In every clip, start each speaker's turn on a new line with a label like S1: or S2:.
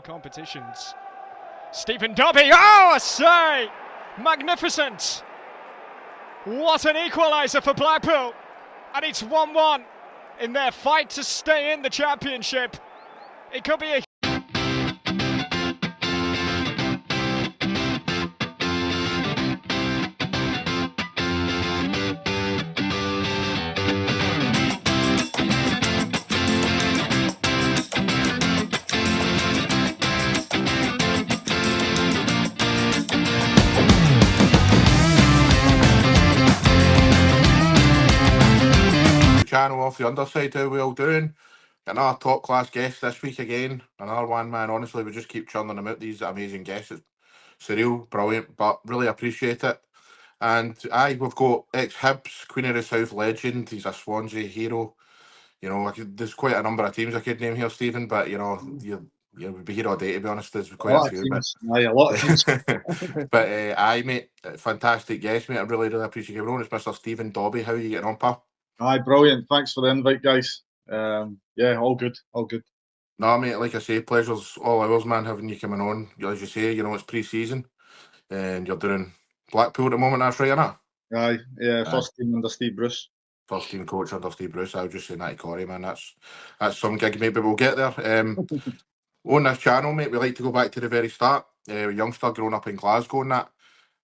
S1: competitions. Stephen Dobbie, oh, I say! Magnificent! What an equaliser for Blackpool! And it's 1-1 in their fight to stay in the Championship. It could be a
S2: channel off the underside. How we all doing? Another top class guest this week again. Another one, man. Honestly, we just keep churning them out, these amazing guests. It's surreal, brilliant, but really appreciate it. And we've got ex-Hibs, Queen of the South legend. He's a Swansea hero. You know, there's quite a number of teams I could name here, Stephen, but you know, we'd be here all day, to be honest. There's quite a few.
S3: A lot of teams.
S2: But mate, fantastic guest, mate. I really, really appreciate everyone. It's Mr. Stephen Dobbie. How are you getting on, pal?
S3: Aye, brilliant. Thanks for the invite, guys. Yeah, all good, all good.
S2: No, mate, like I say, pleasure's all ours, man, having you coming on. As you say, you know, it's pre-season and you're doing Blackpool at the moment, that's right, innit?
S3: Aye, yeah, first team under Steve Bruce.
S2: First team coach under Steve Bruce. I was just saying that to Corey, man. That's some gig. Maybe we'll get there. On this channel, mate, we like to go back to the very start. A youngster growing up in Glasgow and that.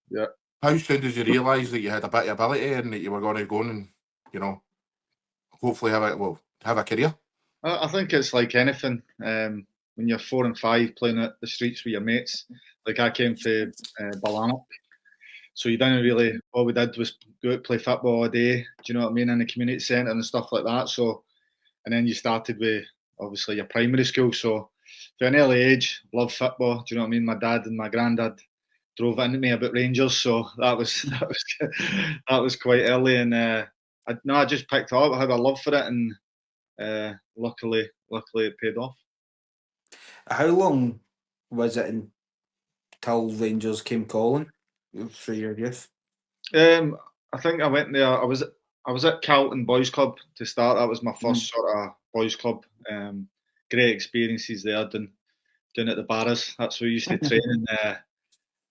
S3: Yeah.
S2: How soon did you realise that you had a bit of ability and that you were going to go and, you know, hopefully have a career?
S3: I think it's like anything. When you're 4 and 5 playing at the streets with your mates, like I came from Ballanloch, so you didn't really. All we did was go out play football all day. Do you know what I mean? In the community centre and stuff like that. So, and then you started with obviously your primary school. So, from an early age, loved football. Do you know what I mean? My dad and my granddad drove into me about Rangers, so that was quite early. And I just picked it up. I had a love for it, and luckily it paid off.
S4: How long was it until Rangers came calling for your youth?
S3: I think I went there. I was at Carlton Boys Club to start. That was my first sort of boys club. Great experiences there, doing at the Barras. That's where we used to train. And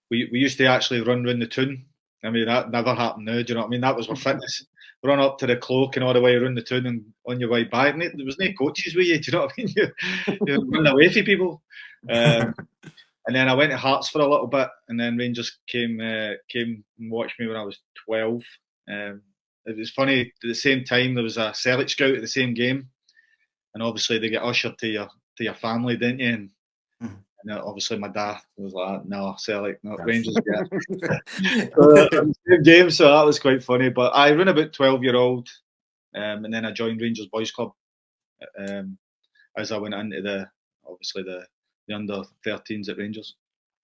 S3: we used to actually run round the town. I mean, that never happened now. Do you know what I mean? That was our fitness. Run up to the cloak and all the way around the town and on your way back. And there was no coaches with you. Do you know what I mean? You run away from people. And then I went to Hearts for a little bit, and then Rangers came and watched me when I was 12. It was funny. At the same time, there was a Celtic scout at the same game, and obviously they get ushered to your family, didn't you? And obviously my dad was like, "No, Celtic, not Rangers yet." Same game, so that was quite funny. But I ran about 12-year-old, and then I joined Rangers Boys Club as I went into the under 13s at Rangers.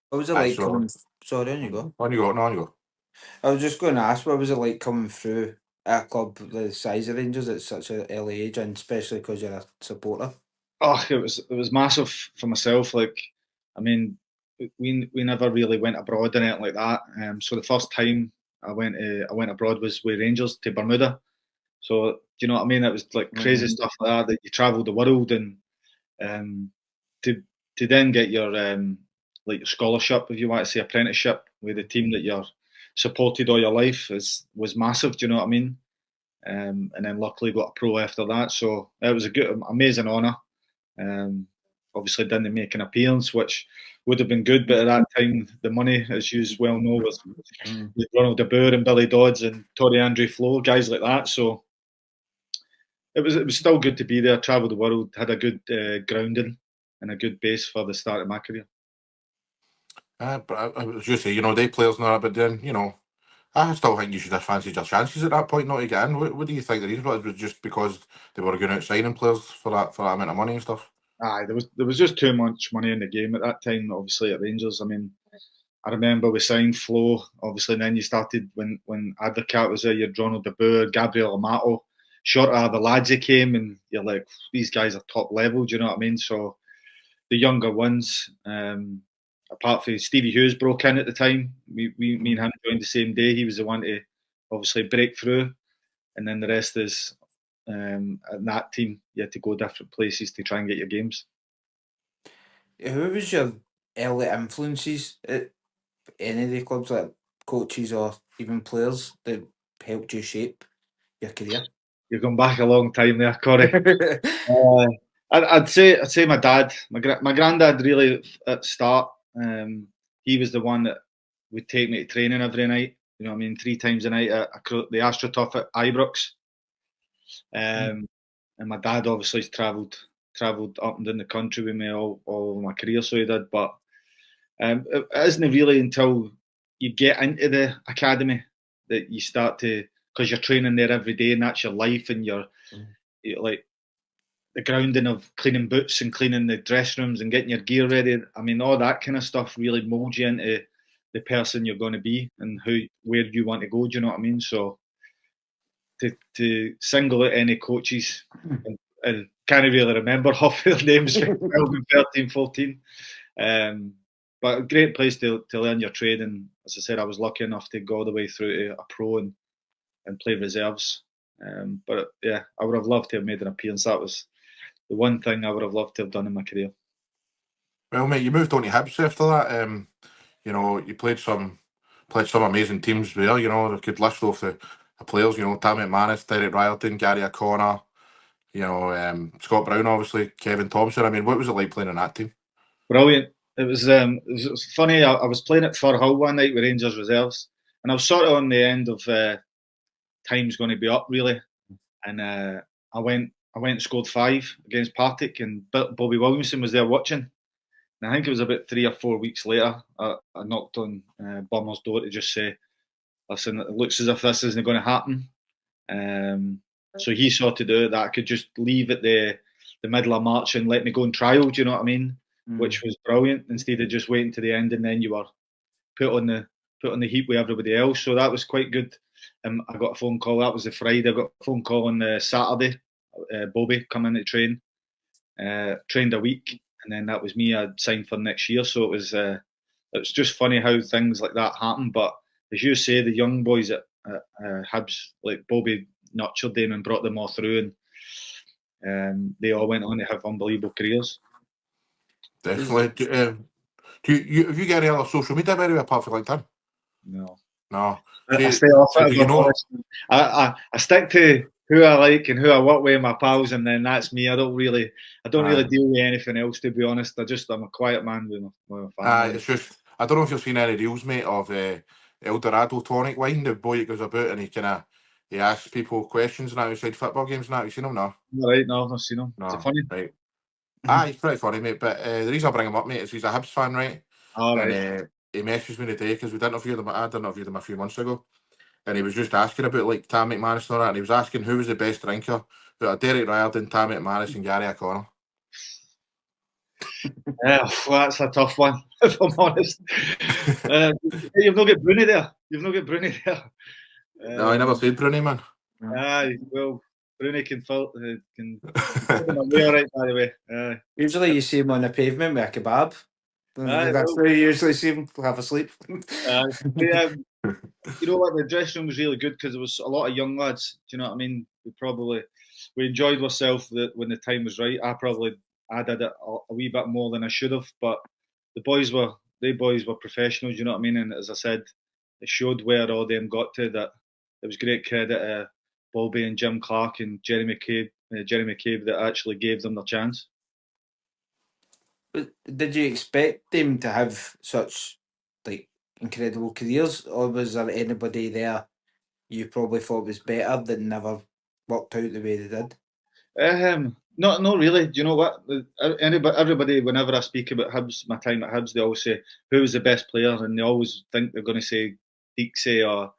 S4: What was it like coming? Sorry, on you go.
S2: On you go.
S4: I was just going to ask, what was it like coming through a club the size of Rangers at such an early age, and especially because you're a supporter?
S3: Oh, it was massive for myself. Like, I mean, we never really went abroad and anything like that. So the first time I went abroad was with Rangers to Bermuda. So do you know what I mean? It was like crazy stuff like that you travelled the world, and to then get your like your scholarship, if you want to say apprenticeship, with the team that you're supported all your life was massive. Do you know what I mean? And then luckily got a pro after that, so it was a good, amazing honour. Obviously didn't make an appearance, which would have been good, but at that time the money, as you well know, was with Ronald de Boer and Billy Dodds and Torrey Andre Flo, guys like that. So it was still good to be there, travel the world, had a good grounding and a good base for the start of my career.
S2: But I was just saying, you know, they players know that, but then, you know, I still think you should have fancied your chances at that point not to get in. What do you think the reason was? Was just because they were going out signing players for that amount of money and stuff?
S3: Aye, there was just too much money in the game at that time, obviously at Rangers. I mean, I remember we signed Flo, obviously, and then you started when Advocat was there, you had Ronald de Boer, Gabriel Amato, short of the lads that came, and you're like, these guys are top level, do you know what I mean? So the younger ones, apart from Stevie Hughes broke in at the time, me and him joined the same day. He was the one to obviously break through, and then the rest is at that team you had to go different places to try and get your games.
S4: Who was your early influences at any of the clubs, like coaches or even players, that helped you shape your career?
S3: You're going back a long time there, Corey. Uh, I'd say my dad, my granddad really at the start. He was the one that would take me to training every night. You know what I mean? 3 times a night at the AstroTurf at Ibrox. And my dad obviously has travelled up and down the country with me all my career, so he did. But it isn't really until you get into the academy that you start to, because you're training there every day and that's your life, and you're like the grounding of cleaning boots and cleaning the dressing rooms and getting your gear ready. I mean, all that kind of stuff really molds you into the person you're going to be and where you want to go. Do you know what I mean? So to single out any coaches, and can't really remember half their names from 12 and 13, 14. But a great place to learn your trade. And as I said, I was lucky enough to go all the way through to a pro and play reserves. But yeah, I would have loved to have made an appearance. That was the one thing I would have loved to have done in my career.
S2: Well, mate, you moved on to Hibs after that. You know, you played some amazing teams there. You know, I could list off the players. You know, Tammy McManus, Derek Riordan, Gary O'Connor. You know, Scott Brown, obviously, Kevin Thompson. I mean, what was it like playing in that team?
S3: Brilliant. It was funny. I was playing at Firhill one night with Rangers reserves, and I was sort of on the end of time's going to be up really, and I went and scored 5 against Partick, and Bobby Williamson was there watching. And I think it was about 3 or 4 weeks later, I knocked on Bummer's door to just say, "Listen, it looks as if this isn't going to happen." So he sorted out that I could just leave at the middle of March and let me go on trial. Do you know what I mean? Which was brilliant. Instead of just waiting to the end and then you were put on the heat with everybody else. So that was quite good. I got a phone call. That was the Friday. I got a phone call on the Saturday. Bobby come in to train. Trained a week, and then that was me. I'd signed for next year. So it was just funny how things like that happen. But as you say, the young boys at Hibs, like Bobby, nurtured them and brought them all through, and they all went on to have unbelievable careers.
S2: Definitely. Have you got any other social media, by the way, apart from LinkedIn?
S3: No.
S2: See,
S3: I stay off
S2: so
S3: it.
S2: do you know?
S3: I stick to who I like and who I work with, my pals, and then that's me. I don't really deal with anything else, to be honest. I'm a quiet man with my family.
S2: It's just, I don't know if you've seen any reels, mate, of El Dorado tonic wine, the boy that goes about and he asks people questions and that outside football games and that. Have you seen him? No.
S3: Right, no, I've not seen him.
S2: No.
S3: Is it funny?
S2: Right. He's pretty funny, mate. But the reason I bring him up, mate, is he's a Hibs fan, right?
S3: All right.
S2: And he messaged me today because I interviewed him a few months ago. And he was just asking about like Tam McManus and all that. And he was asking who was the best drinker out of Derek Riordan, Tam McManus and Gary O'Connor.
S3: Well, that's a tough one, if I'm honest. You've not got Bruni there.
S2: No, I never said Bruni, man.
S3: Aye, well, Bruni can fill can all right, by the way.
S4: Usually you see him on the pavement with a kebab. That's where you usually see him have a sleep.
S3: You know what? The dressing room was really good because there was a lot of young lads. Do you know what I mean? We enjoyed ourselves when the time was right. I did it a wee bit more than I should have, but the boys were professionals. You know what I mean? And as I said, it showed where all them got to. That it was great credit to Bobby and Jim Clark and Jerry McCabe that actually gave them their chance.
S4: But did you expect them to have such like incredible careers, or was there anybody there you probably thought was better that never worked out the way they did?
S3: Not really. Do you know what? Everybody, whenever I speak about Hibs, my time at Hibs, they always say who was the best player, and they always think they're going to say Deeksy or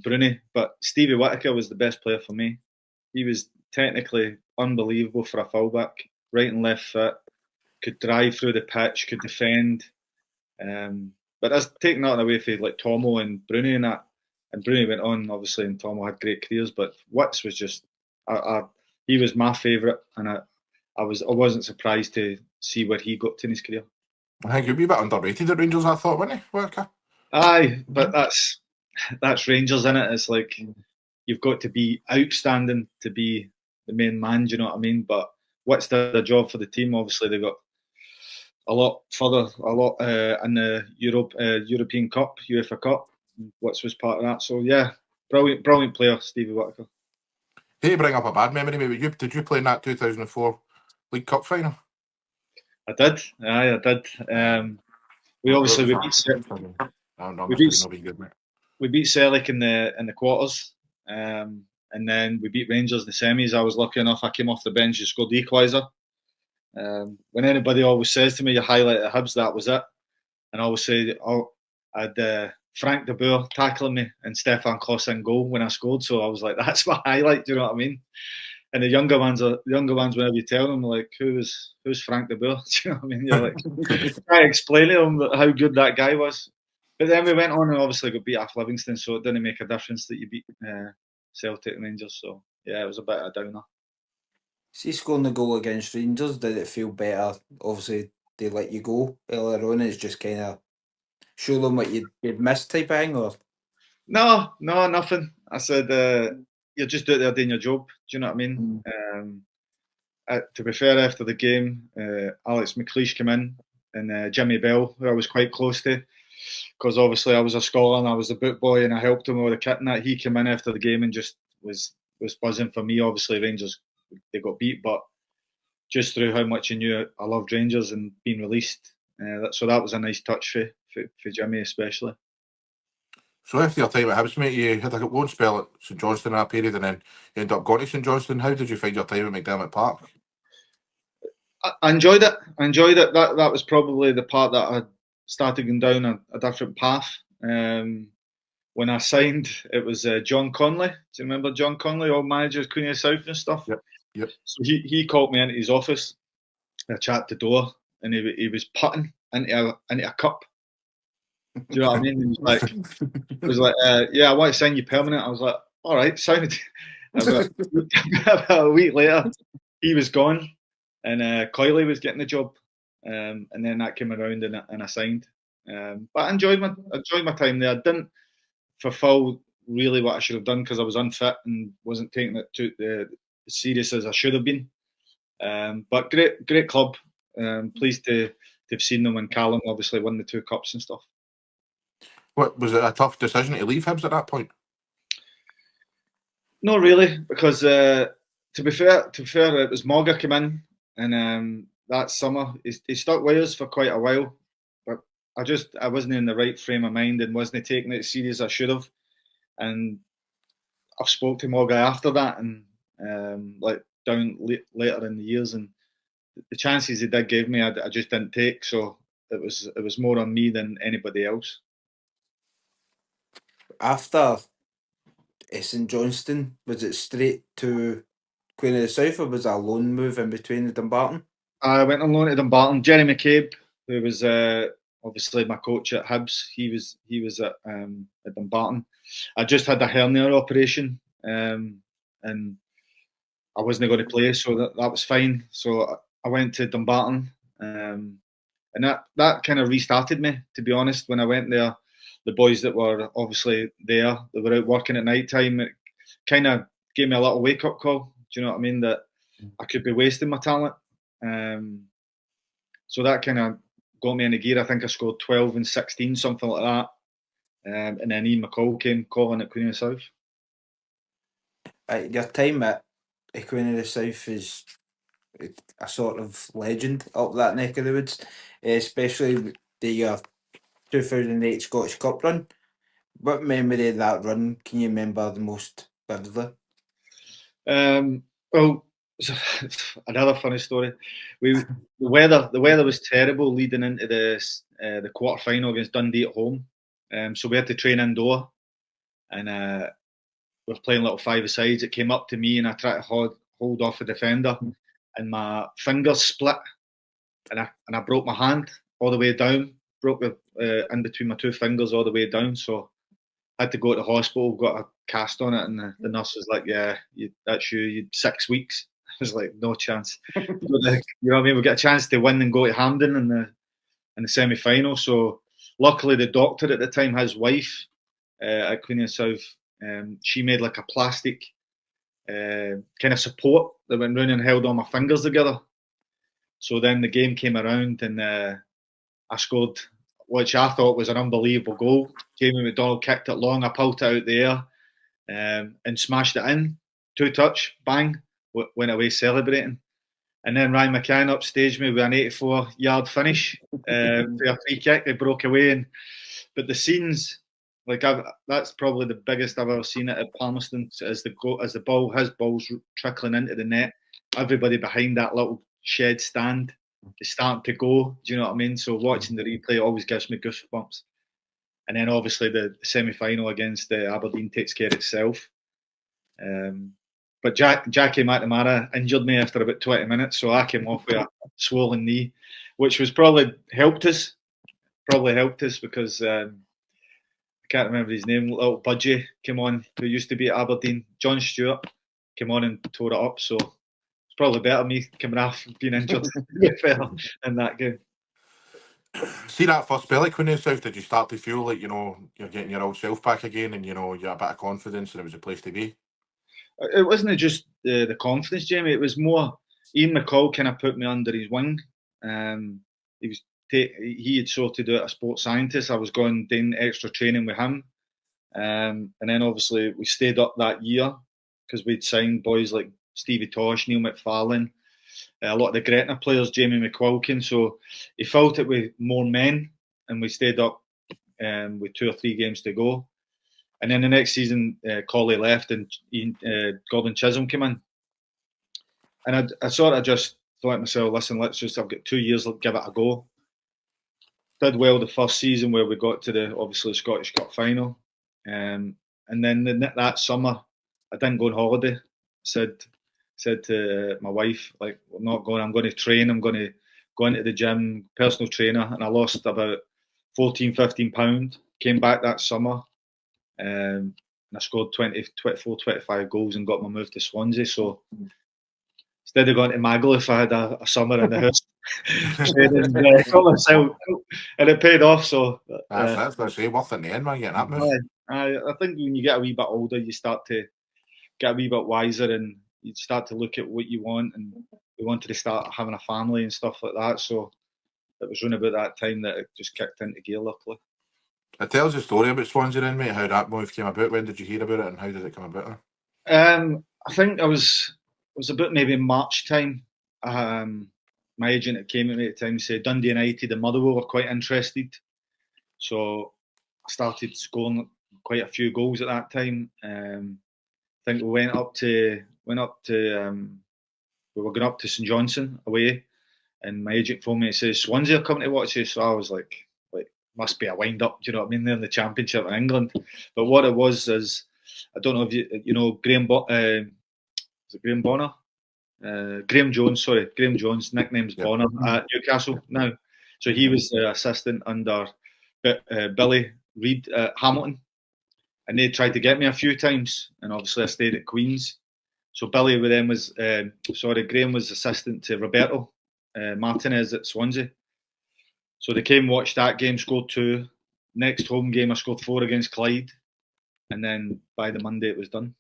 S3: Bruni. But Stevie Whittaker was the best player for me. He was technically unbelievable for a fullback, right and left foot, could drive through the pitch, could defend. But that's taking nothing away from like Tomo and Bruni and that. And Bruni went on, obviously, and Tomo had great careers. But Witts was just, he was my favourite, and I wasn't surprised to see where he got to in his career.
S2: I think you'd be a bit underrated at Rangers, I thought, wouldn't you, Whittaker?
S3: Aye, but that's Rangers, innit? It's like you've got to be outstanding to be the main man. Do you know what I mean? But Witts did a job for the team. Obviously, they got a lot further, in the European Cup, UEFA Cup, which was part of that. So yeah, brilliant player, Stevie Whittaker.
S2: Hey, bring up a bad memory, maybe. Did you play in that 2004 League Cup final?
S3: I did. Aye, I did. We beat Celtic in the quarters, and then we beat Rangers in the semis. I was lucky enough. I came off the bench and scored the equaliser. When anybody always says to me, "You highlight at Hibs," that was it. And I always say, I had Frank de Boer tackling me and Stefan Kloss in goal when I scored. So I was like, that's my highlight. Do you know what I mean? And the younger ones, whenever you tell them, like, who's Frank de Boer? Do you know what I mean? You're like, try to explain to them how good that guy was. But then we went on and obviously got beat off Livingston, so it didn't make a difference that you beat Celtic and Rangers. So yeah, it was a bit of a downer.
S4: See, scoring the goal against Rangers, did it feel better? Obviously, they let you go earlier on. It's just kind of show them what you'd missed type of thing, or?
S3: No, nothing. I said, you're just out there doing your job. Do you know what I mean? To be fair, after the game, Alex McLeish came in and Jimmy Bell, who I was quite close to, because obviously I was a scholar and I was the boot boy and I helped him with the kit and that. He came in after the game and just was buzzing for me. Obviously, Rangers, they got beat, but just through how much he knew I loved Rangers and being released. So that was a nice touch for Jimmy especially.
S2: So after your time at Hibs, mate, you had a loan spell at St Johnstone in that period, and then you ended up going to St Johnstone. How did you find your time at McDermott Park?
S3: I enjoyed it. That was probably the part that I started going down a different path. When I signed, it was John Conley. Do you remember John Conley, old manager of Queen of the South and stuff?
S2: Yep.
S3: So he called me into his office. I chat the door, and he was putting into a cup. Do you know what I mean? And he was like, yeah, I want to sign you permanent. I was like, all right, sound. About a week later, he was gone, and Coyley was getting the job, and then that came around and I signed. But I enjoyed my time there. I didn't fulfil really what I should have done because I was unfit and wasn't taking it too serious as I should have been. But great club. Pleased to have seen them, and Callum obviously won the 2 cups and stuff.
S2: What was it, a tough decision to leave Hibs at that point?
S3: Not really, because to be fair, it was Morga came in, and that summer he stuck with us for quite a while, but I wasn't in the right frame of mind and wasn't taking it as serious as I should have. And I've spoke to Morga after that, and like down later in the years, and the chances he did give me, I just didn't take. So it was more on me than anybody else.
S4: After St Johnstone, was it straight to Queen of the South, or was it a loan move in between the Dumbarton?
S3: I went on loan to Dumbarton. Jerry McCabe, who was obviously my coach at Hibs, he was at Dumbarton. I just had a hernia operation, and I wasn't going to play, so that was fine. So I went to Dumbarton, and that kind of restarted me, to be honest. When I went there, the boys that were obviously there, they were out working at night time. It kind of gave me a little wake up call. Do you know what I mean? That I could be wasting my talent. So that kind of got me in the gear. I think I scored 12 and 16, something like that. And then Ian McCall came calling at Queen of the South.
S4: Your time at Queen of the South is a sort of legend up that neck of the woods, especially the 2008 Scottish Cup run. What memory of that run can you remember the most vividly?
S3: Well, another funny story. The weather was terrible leading into the quarter final against Dundee at home. So we had to train indoor, and we were playing little five-a-sides. It came up to me, and I tried to hold off a defender, and my fingers split, and I broke my hand all the way down. Broke in between my 2 fingers all the way down. So I had to go to the hospital, got a cast on it, and the nurse was like, "Yeah, that's you 6 weeks." I was like, "No chance." You know what I mean? We got a chance to win and go to Hampden in the semi-final. So luckily, the doctor at the time, his wife at Queen of the South, she made like a plastic kind of support that went round and held all my fingers together. So then the game came around and I scored, which I thought was an unbelievable goal. Jamie McDonald kicked it long. I pulled it out the air and smashed it in. 2-touch, bang, went away celebrating. And then Ryan McCann upstaged me with an 84-yard finish for a free kick. They broke away. But the scenes, that's probably the biggest I've ever seen it at Palmerston. As the ball's trickling into the net, everybody behind that little shed stand is starting to go. Do you know what I mean? So watching the replay always gives me goosebumps. And then obviously the semi-final against Aberdeen takes care of itself. But Jackie McNamara injured me after about 20 minutes, so I came off with a swollen knee, which was probably helped us because I can't remember his name. Little Budgie came on, who used to be at Aberdeen. John Stewart came on and tore it up, so it's probably better me coming off being injured in that game.
S2: See that first spell at Queen of the South, did you start to feel like, you're getting your old self back again and, you had a bit of confidence and it was a place to be?
S3: It wasn't just the confidence, Jamie. It was more Ian McCall kind of put me under his wing. He had sorted out a sports scientist. I was going doing extra training with him. And then obviously we stayed up that year because we'd signed boys like Stevie Tosh, Neil McFarlane, a lot of the Gretna players, Jamie McQuilkin. So he felt it with more men and we stayed up with 2 or 3 games to go. And then the next season, Colley left and Gordon Chisholm came in. And I sort of just thought to myself, listen, I've got 2 years, let's give it a go. Did well the first season where we got to the Scottish Cup final. And then that summer, I didn't go on holiday. Said to my wife, I'm not going, I'm going to train, I'm going to go into the gym, personal trainer. And I lost about 14, 15 pounds. Came back that summer. And I scored 24, 25 goals and got my move to Swansea. So instead of going to Magaluf, I had a summer in the house. And it paid off. So
S2: that's what I say, worth it in the end, man, getting that move.
S3: I think when you get a wee bit older, you start to get a wee bit wiser and you start to look at what you want. And we wanted to start having a family and stuff like that. So it was around about that time that it just kicked into gear, luckily.
S2: It tells a story about Swansea then, mate, how that move came about. When did you hear about it and how did it come about?
S3: I think it was about maybe March time. My agent that came at me at the time said Dundee United and Motherwell were quite interested. So I started scoring quite a few goals at that time. I think we were going up to St Johnstone away, and my agent phoned me and says Swansea are coming to watch you. So I was like must be a wind up. Do you know what I mean? They're in the Championship in England. But what it was is, I don't know if you know Graham. Is it Graham Bonner? Graham Jones. Sorry, Graham Jones. Nickname's Bonner at Newcastle now. So he was the assistant under Billy Reid at Hamilton, and they tried to get me a few times, and obviously I stayed at Queen's. So Billy with them was Graham was assistant to Roberto Martinez at Swansea. So they came, watched that game, scored 2. Next home game, I scored 4 against Clyde. And then by the Monday, it was done.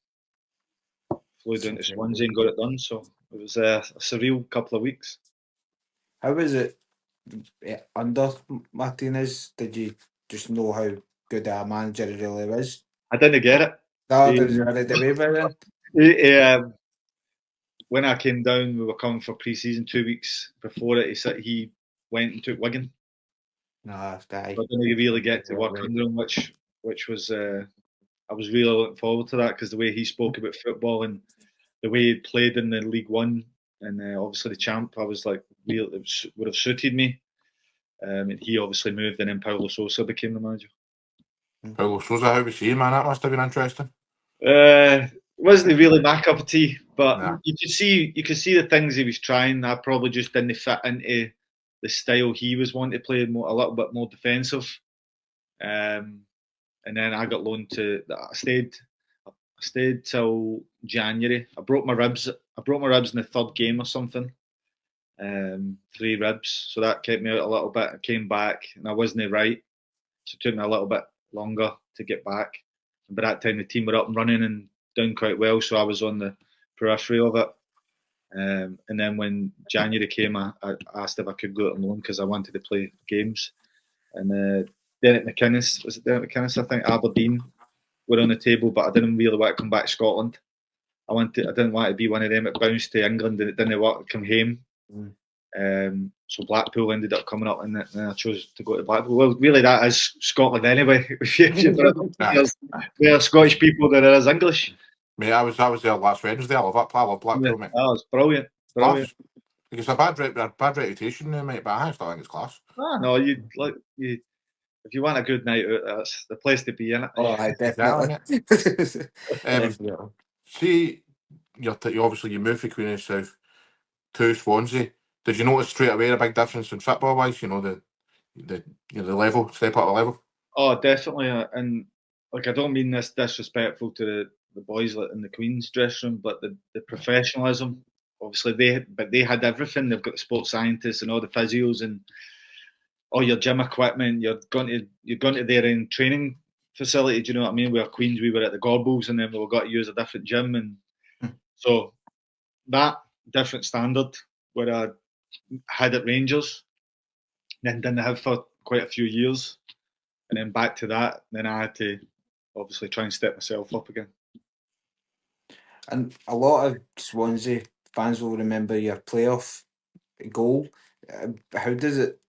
S3: Flew down to Swansea and got it done. So it was a surreal couple of weeks.
S4: How was it under Martinez? Did you just know how good a manager he really was?
S3: I didn't get it.
S4: No, did you read it away by then?
S3: When I came down, we were coming for pre-season 2 weeks before it. He went and took Wigan.
S4: No,
S3: I didn't really get to work under him, which was I was really looking forward to that because the way he spoke about football and the way he played in the League One and obviously the champ, I was like, it would have suited me. And he obviously moved, and then Paulo Sousa became the manager.
S2: Paulo Sousa, how was he, man? That must have been interesting.
S3: Wasn't really my cup of tea, but you could see the things he was trying. I probably just didn't fit into the style he was wanting to play, a little bit more defensive. And then I got loaned to. I stayed till January. I broke my ribs in the 3rd game or something. 3 ribs, so that kept me out a little bit. I came back and I wasn't right, so it took me a little bit longer to get back. And by that time, the team were up and running and doing quite well, so I was on the periphery of it. And then when January came, I asked if I could go on loan because I wanted to play games. And Derek McInnes, was it Derek McInnes? I think Aberdeen were on the table, but I didn't really want to come back to Scotland. I didn't want to be one of them that bounced to England and it didn't want to come home. So Blackpool ended up coming up, and then I chose to go to Blackpool. Well, really, that is Scotland anyway. There are Scottish people, there is English.
S2: Mate, I was there last Wednesday. I love it. I love Blackpool, mate.
S3: That was brilliant. Brilliant.
S2: It's a bad reputation now, mate, but I still think it's class.
S3: No, if you want a good night out, that's the place to be in it.
S4: Oh, definitely.
S2: See, you obviously moved from Queen of the South to Swansea. Did you notice straight away a big difference in football wise? You know, the level, step up the level.
S3: Oh, definitely, and like I don't mean this disrespectful to the boys in the Queen's dressing room, but the professionalism. Obviously, they had everything. They've got the sports scientists and all the physios and all your gym equipment. You're going to their own training facility. Do you know what I mean? We were Queens. We were at the Gorbals, and then we got to use a different gym, and so that different standard where I had at Rangers, then didn't have for quite a few years, and then back to that. Then I had to obviously try and step myself up again.
S4: And a lot of Swansea fans will remember your playoff goal. How does it?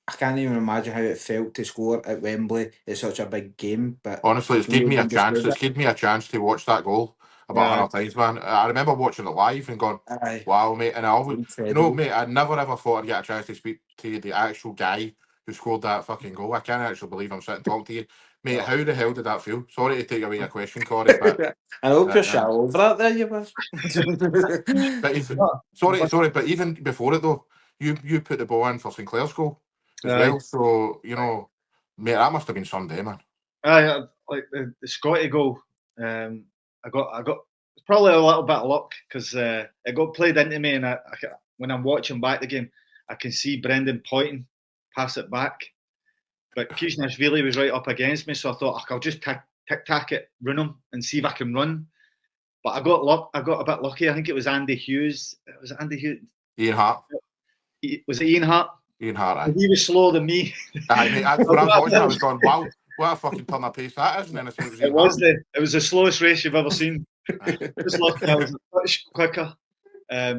S4: I can't even imagine how it felt to score at Wembley. It's such a big game, but
S2: honestly, it's given me a chance. It's given me a chance to watch that goal about 100 times, man. I remember watching it live and going, "Wow, mate!" And I always, mate, I never ever thought I'd get a chance to speak to the actual guy who scored that fucking goal. I can't actually believe I'm sitting talking to you, mate. How the hell did that feel? Sorry to take away your question, Corey, but
S4: I hope you're shallow over that there, you was.
S2: But sorry, but even before it though, you put the ball in for Sinclair's goal as well. So mate, that must have been some day, man.
S3: Like the Scotty goal. I got it's probably a little bit of luck because it got played into me, and when I'm watching back the game, I can see Brendan pointing, pass it back, but Kishnashvili was right up against me, so I thought I'll just tic-tac it, run him, and see if I can run. But I got a bit lucky. I think it was Andy Hughes.
S2: Ian Hart.
S3: Was it Ian Hart?
S2: Ian Hart.
S3: He was slower than me.
S2: When I was watching, I was going, "Wow, what a fucking turn of pace that is!" And then it
S3: was the slowest race you've ever seen. Just lucky I was much quicker.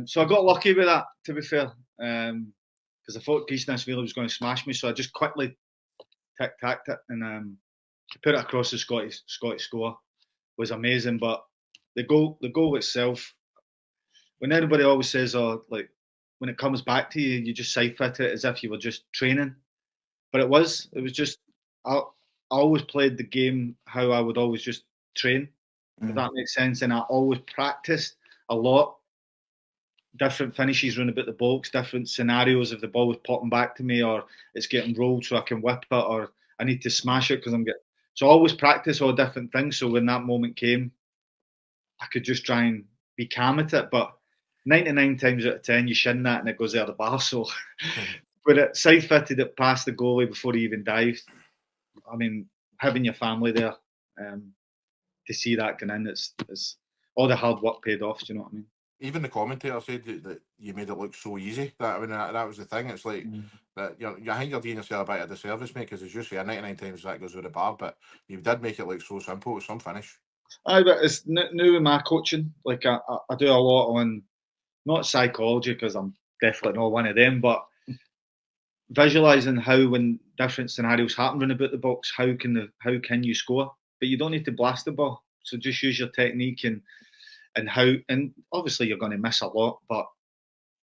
S3: So I got lucky with that, to be fair, because I thought Kishnashvili was going to smash me. So I just quickly tic-tacked it and put it across the Scottish score. It was amazing, but the goal itself, when everybody always says, like when it comes back to you, you just side fit it as if you were just training. But it was just I always played the game how I would always just train, if that makes sense. And I always practiced a lot, different finishes round about the box, different scenarios if the ball was popping back to me or it's getting rolled so I can whip it or I need to smash it because so I always practice all different things. So when that moment came, I could just try and be calm at it. But 99 times out of 10, you shin that and it goes out of the bar. So but it side-fitted it past the goalie before he even dived. I mean, having your family there to see that going in, it's all the hard work paid off. Do you know what I mean?
S2: Even the commentator said that you made it look so easy. That was the thing. It's like that. I think you're doing yourself a bit of a disservice, mate, because as you say, 99 times that goes with the bar, but you did make it look so simple with some finish.
S3: But it's new with my coaching. Like I do a lot on not psychology because I'm definitely not one of them, but visualizing how when different scenarios happen in about the box, how can you score? But you don't need to blast the ball. So just use your technique and obviously you're going to miss a lot, but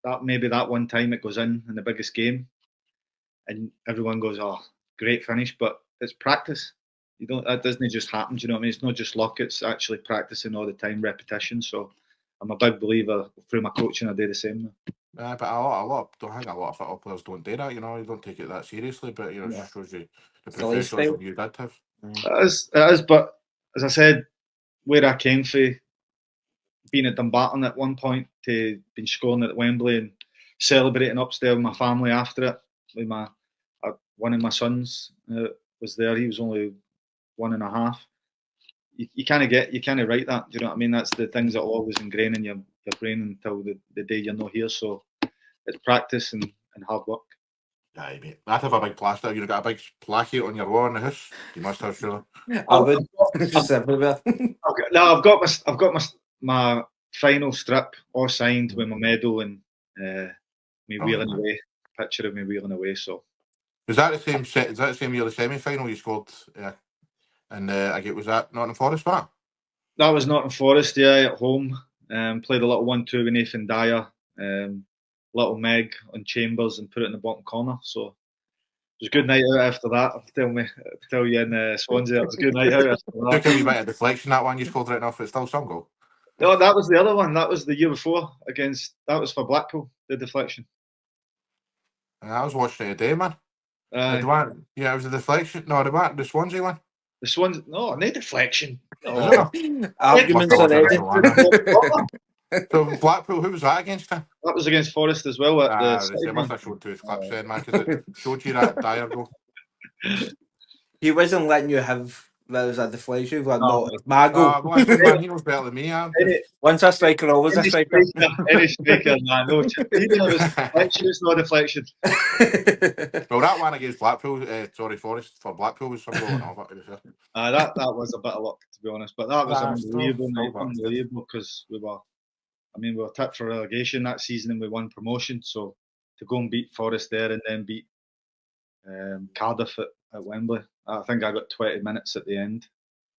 S3: that one time it goes in the biggest game, and everyone goes, "Oh, great finish," but it's practice. That doesn't just happen. Do you know what I mean? It's not just luck. It's actually practicing all the time, repetition. So I'm a big believer through my coaching. I do the same.
S2: But I think a lot of football players don't do that. You don't take it that seriously. But it just shows you the professionalism you did have.
S3: It is. But as I said, where I came from, being at Dumbarton at one point to being scoring at Wembley and celebrating upstairs with my family after it. With one of my sons was there. He was only 1.5. You kind of write that. Do you know what I mean? That's the things that will always ingrain in your your brain until the day you're not here. So it's practice and hard work.
S2: Aye, mate. I'd have a big plaster. You've got a big placate on your wall in the house. You must have, sure.
S4: I would. Just everywhere.
S3: I've got my final strip all signed with my medal and me wheeling away. Picture of me wheeling away. So
S2: is that the same set? Is that the same year the semi-final you scored? And I get was that Nottingham Forest, that?
S3: That was Nottingham Forest, yeah, at home. Played a little 1-2 with Nathan Dyer, little Meg on Chambers, and put it in the bottom corner. So it was a good night out after that. Tell you in Swansea, it was a good night out after that.
S2: Took a wee bit of deflection, that one you scored right enough, but it's still some goal.
S3: No, that was the other one. That was the year before that was for Blackpool, the deflection.
S2: I was watching it today, man. It was the deflection. No, the Swansea one.
S3: The Swansea, no deflection.
S2: No.
S4: Arguments on edge.
S2: So Blackpool, who was that against? That
S3: was against Forest as well.
S2: They must have showed two clips then, man, because it showed you that Dyer goal.
S4: He wasn't letting you have that was a deflection. Like, no, it's my goal.
S2: Man, he knows better than me.
S4: Once a striker, always a striker.
S3: Any striker, man. No, it's not a deflection.
S2: Well, that one against Blackpool, Forest for Blackpool was some goal and all that.
S3: That was a bit of luck, to be honest. But that was unbelievable because we were tipped for relegation that season and we won promotion. So to go and beat Forest there and then beat Cardiff at Wembley, I think I got 20 minutes at the end.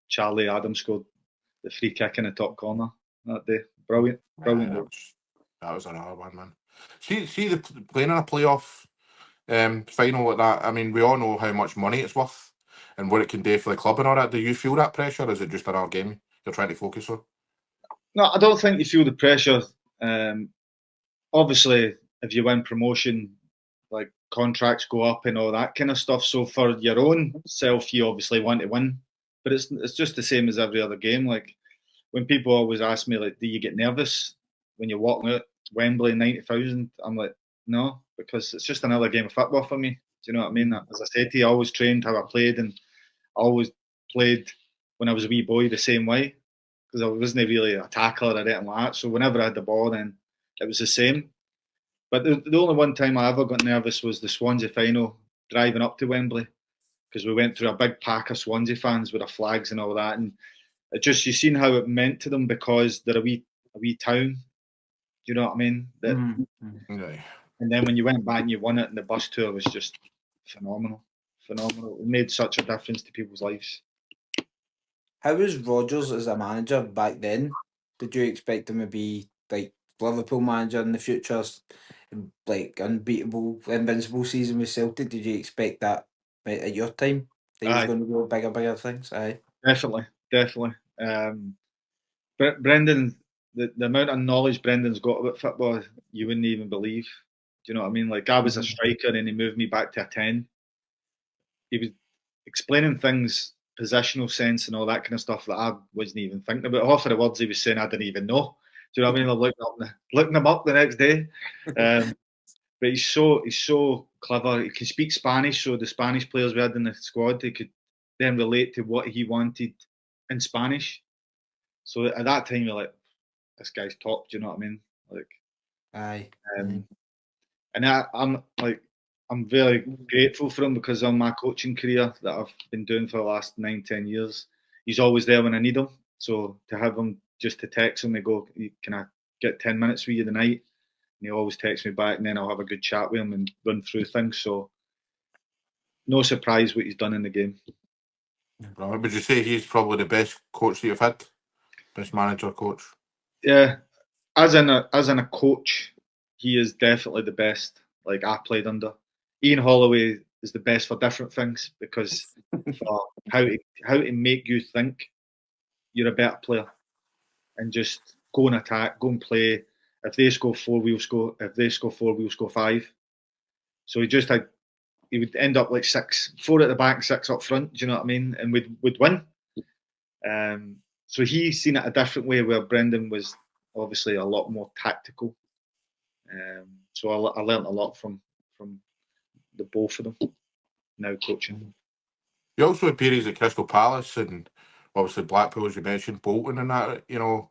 S3: Charlie Adams scored the free kick in the top corner that day. Brilliant.
S2: That was another one, man. See the playing in a playoff final like that. I mean, we all know how much money it's worth and what it can do for the club and all that. Do you feel that pressure, or is it just another game you're trying to focus on?
S3: No, I don't think you feel the pressure. Obviously, if you win promotion, like contracts go up and all that kind of stuff. So for your own self, you obviously want to win, but it's just the same as every other game. Like when people always ask me, like, do you get nervous when you're walking out Wembley 90,000? I'm like, no, because it's just another game of football for me. Do you know what I mean? As I said to you, I always trained how I played, and I always played when I was a wee boy the same way because I wasn't really a tackler or anything like that. So whenever I had the ball, then it was the same. But the only one time I ever got nervous was the Swansea final, driving up to Wembley, because we went through a big pack of Swansea fans with their flags and all that, and you seen how it meant to them because they're a wee town. Do you know what I mean? And then when you went back and you won it, and the bus tour was just phenomenal. It made such a difference to people's lives.
S4: How was Rodgers as a manager back then? Did you expect him to be like Liverpool manager in the future, like unbeatable, invincible season with Celtic? Did you expect that at your time? That he was going to go bigger things? Aye.
S3: Definitely. Brendan, the amount of knowledge Brendan's got about football, you wouldn't even believe. Do you know what I mean? Like, I was a striker and he moved me back to a 10. He was explaining things, positional sense and all that kind of stuff that I wasn't even thinking about. Half of the words he was saying I didn't even know. Do you know what I mean? I'm looking them up the next day. But he's so clever. He can speak Spanish, so the Spanish players we had in the squad, they could then relate to what he wanted in Spanish. So at that time, you're like, this guy's top. Do you know what I mean? Like,
S4: aye.
S3: And I'm very grateful for him because on my coaching career that I've been doing for the last 9-10 years, he's always there when I need him. So to have him just to text him and go, can I get 10 minutes with you tonight? And he always texts me back, and then I'll have a good chat with him and run through things. So no surprise what he's done in the game.
S2: Right. Would you say he's probably the best coach that you've had? Best manager, coach?
S3: Yeah. As in a coach, he is definitely the best. Like, I played under. Ian Holloway is the best for different things because for how to make you think you're a better player and just go and attack, go and play. If they score 4, we'll score. If they score 4, we'll score 5. So he would end up like 6, 4 at the back, 6 up front. Do you know what I mean? And we'd win. So he's seen it a different way, where Brendan was obviously a lot more tactical. So I learned a lot from the both of them now coaching.
S2: You also had periods at Crystal Palace and obviously Blackpool, as you mentioned, Bolton and that. You know,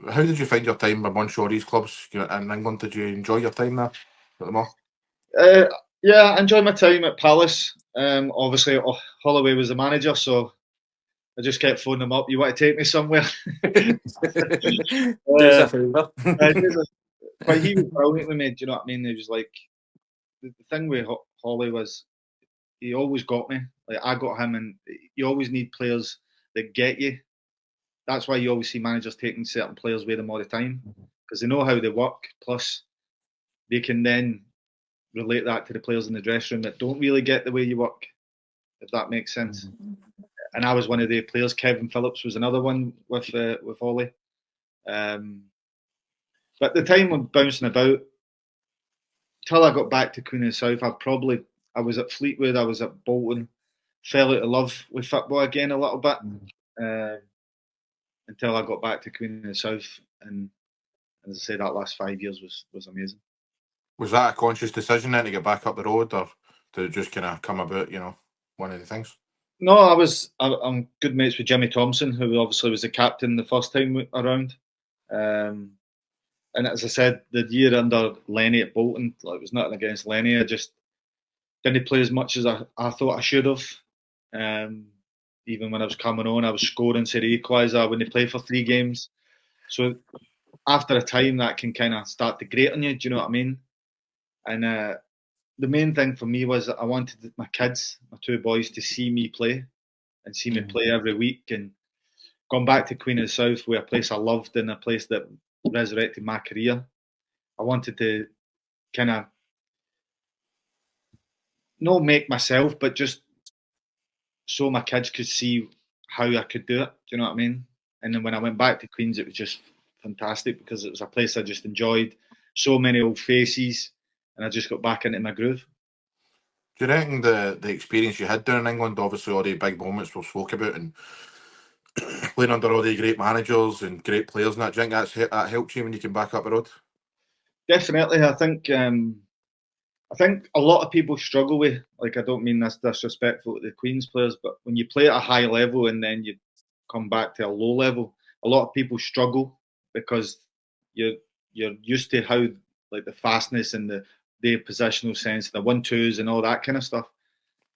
S2: How did you find your time with Montessori's clubs in England? Did you enjoy your time there at them all?
S3: Yeah, I enjoyed my time at Palace. Obviously, Holloway was the manager, so I just kept phoning him up. You want to take me somewhere?
S4: Do us a favour.
S3: But he was brilliant with me. Do you know what I mean? He was like, the thing with Holly was he always got me. Like I got him, and you always need players that get you. That's why you always see managers taking certain players with them all the time, because they know how they work. Plus, they can then relate that to the players in the dressing room that don't really get the way you work, if that makes sense. And I was one of the players. Kevin Phillips was another one with Ollie. But the time of bouncing about, till I got back to Queen of the South, I was at Fleetwood, I was at Bolton, fell out of love with football again a little bit, until I got back to Queen of the South. And as I say, that last 5 years was amazing.
S2: Was that a conscious decision then to get back up the road, or did it just kind of come about, one of the things?
S3: No, I'm good mates with Jimmy Thompson, who obviously was the captain the first time around. And as I said, the year under Lenny at Bolton, it was nothing against Lenny. I just didn't play as much as I thought I should have. Even when I was coming on, I was scoring to the equaliser when they play for 3 games. So after a time, that can kind of start to grate on you. Do you know what I mean? And the main thing for me was that I wanted my kids, my 2 boys, to see me play and see me play every week. And gone back to Queen of the South, where a place I loved and a place that resurrected my career. I wanted to kind of not make myself, but just so my kids could see how I could do it. Do you know what I mean? And then when I went back to Queens, it was just fantastic because it was a place I just enjoyed. So many old faces, and I just got back into my groove.
S2: Do you reckon the experience you had down in England, obviously all the big moments we spoke about, and playing under all the great managers and great players, and that, do you think that helped you when you came back up the road?
S3: Definitely, I think a lot of people struggle with, like, I don't mean this disrespectful to the Queens players, but when you play at a high level and then you come back to a low level, a lot of people struggle because you're used to how, like, the fastness and the positional sense, the 1-2s and all that kind of stuff.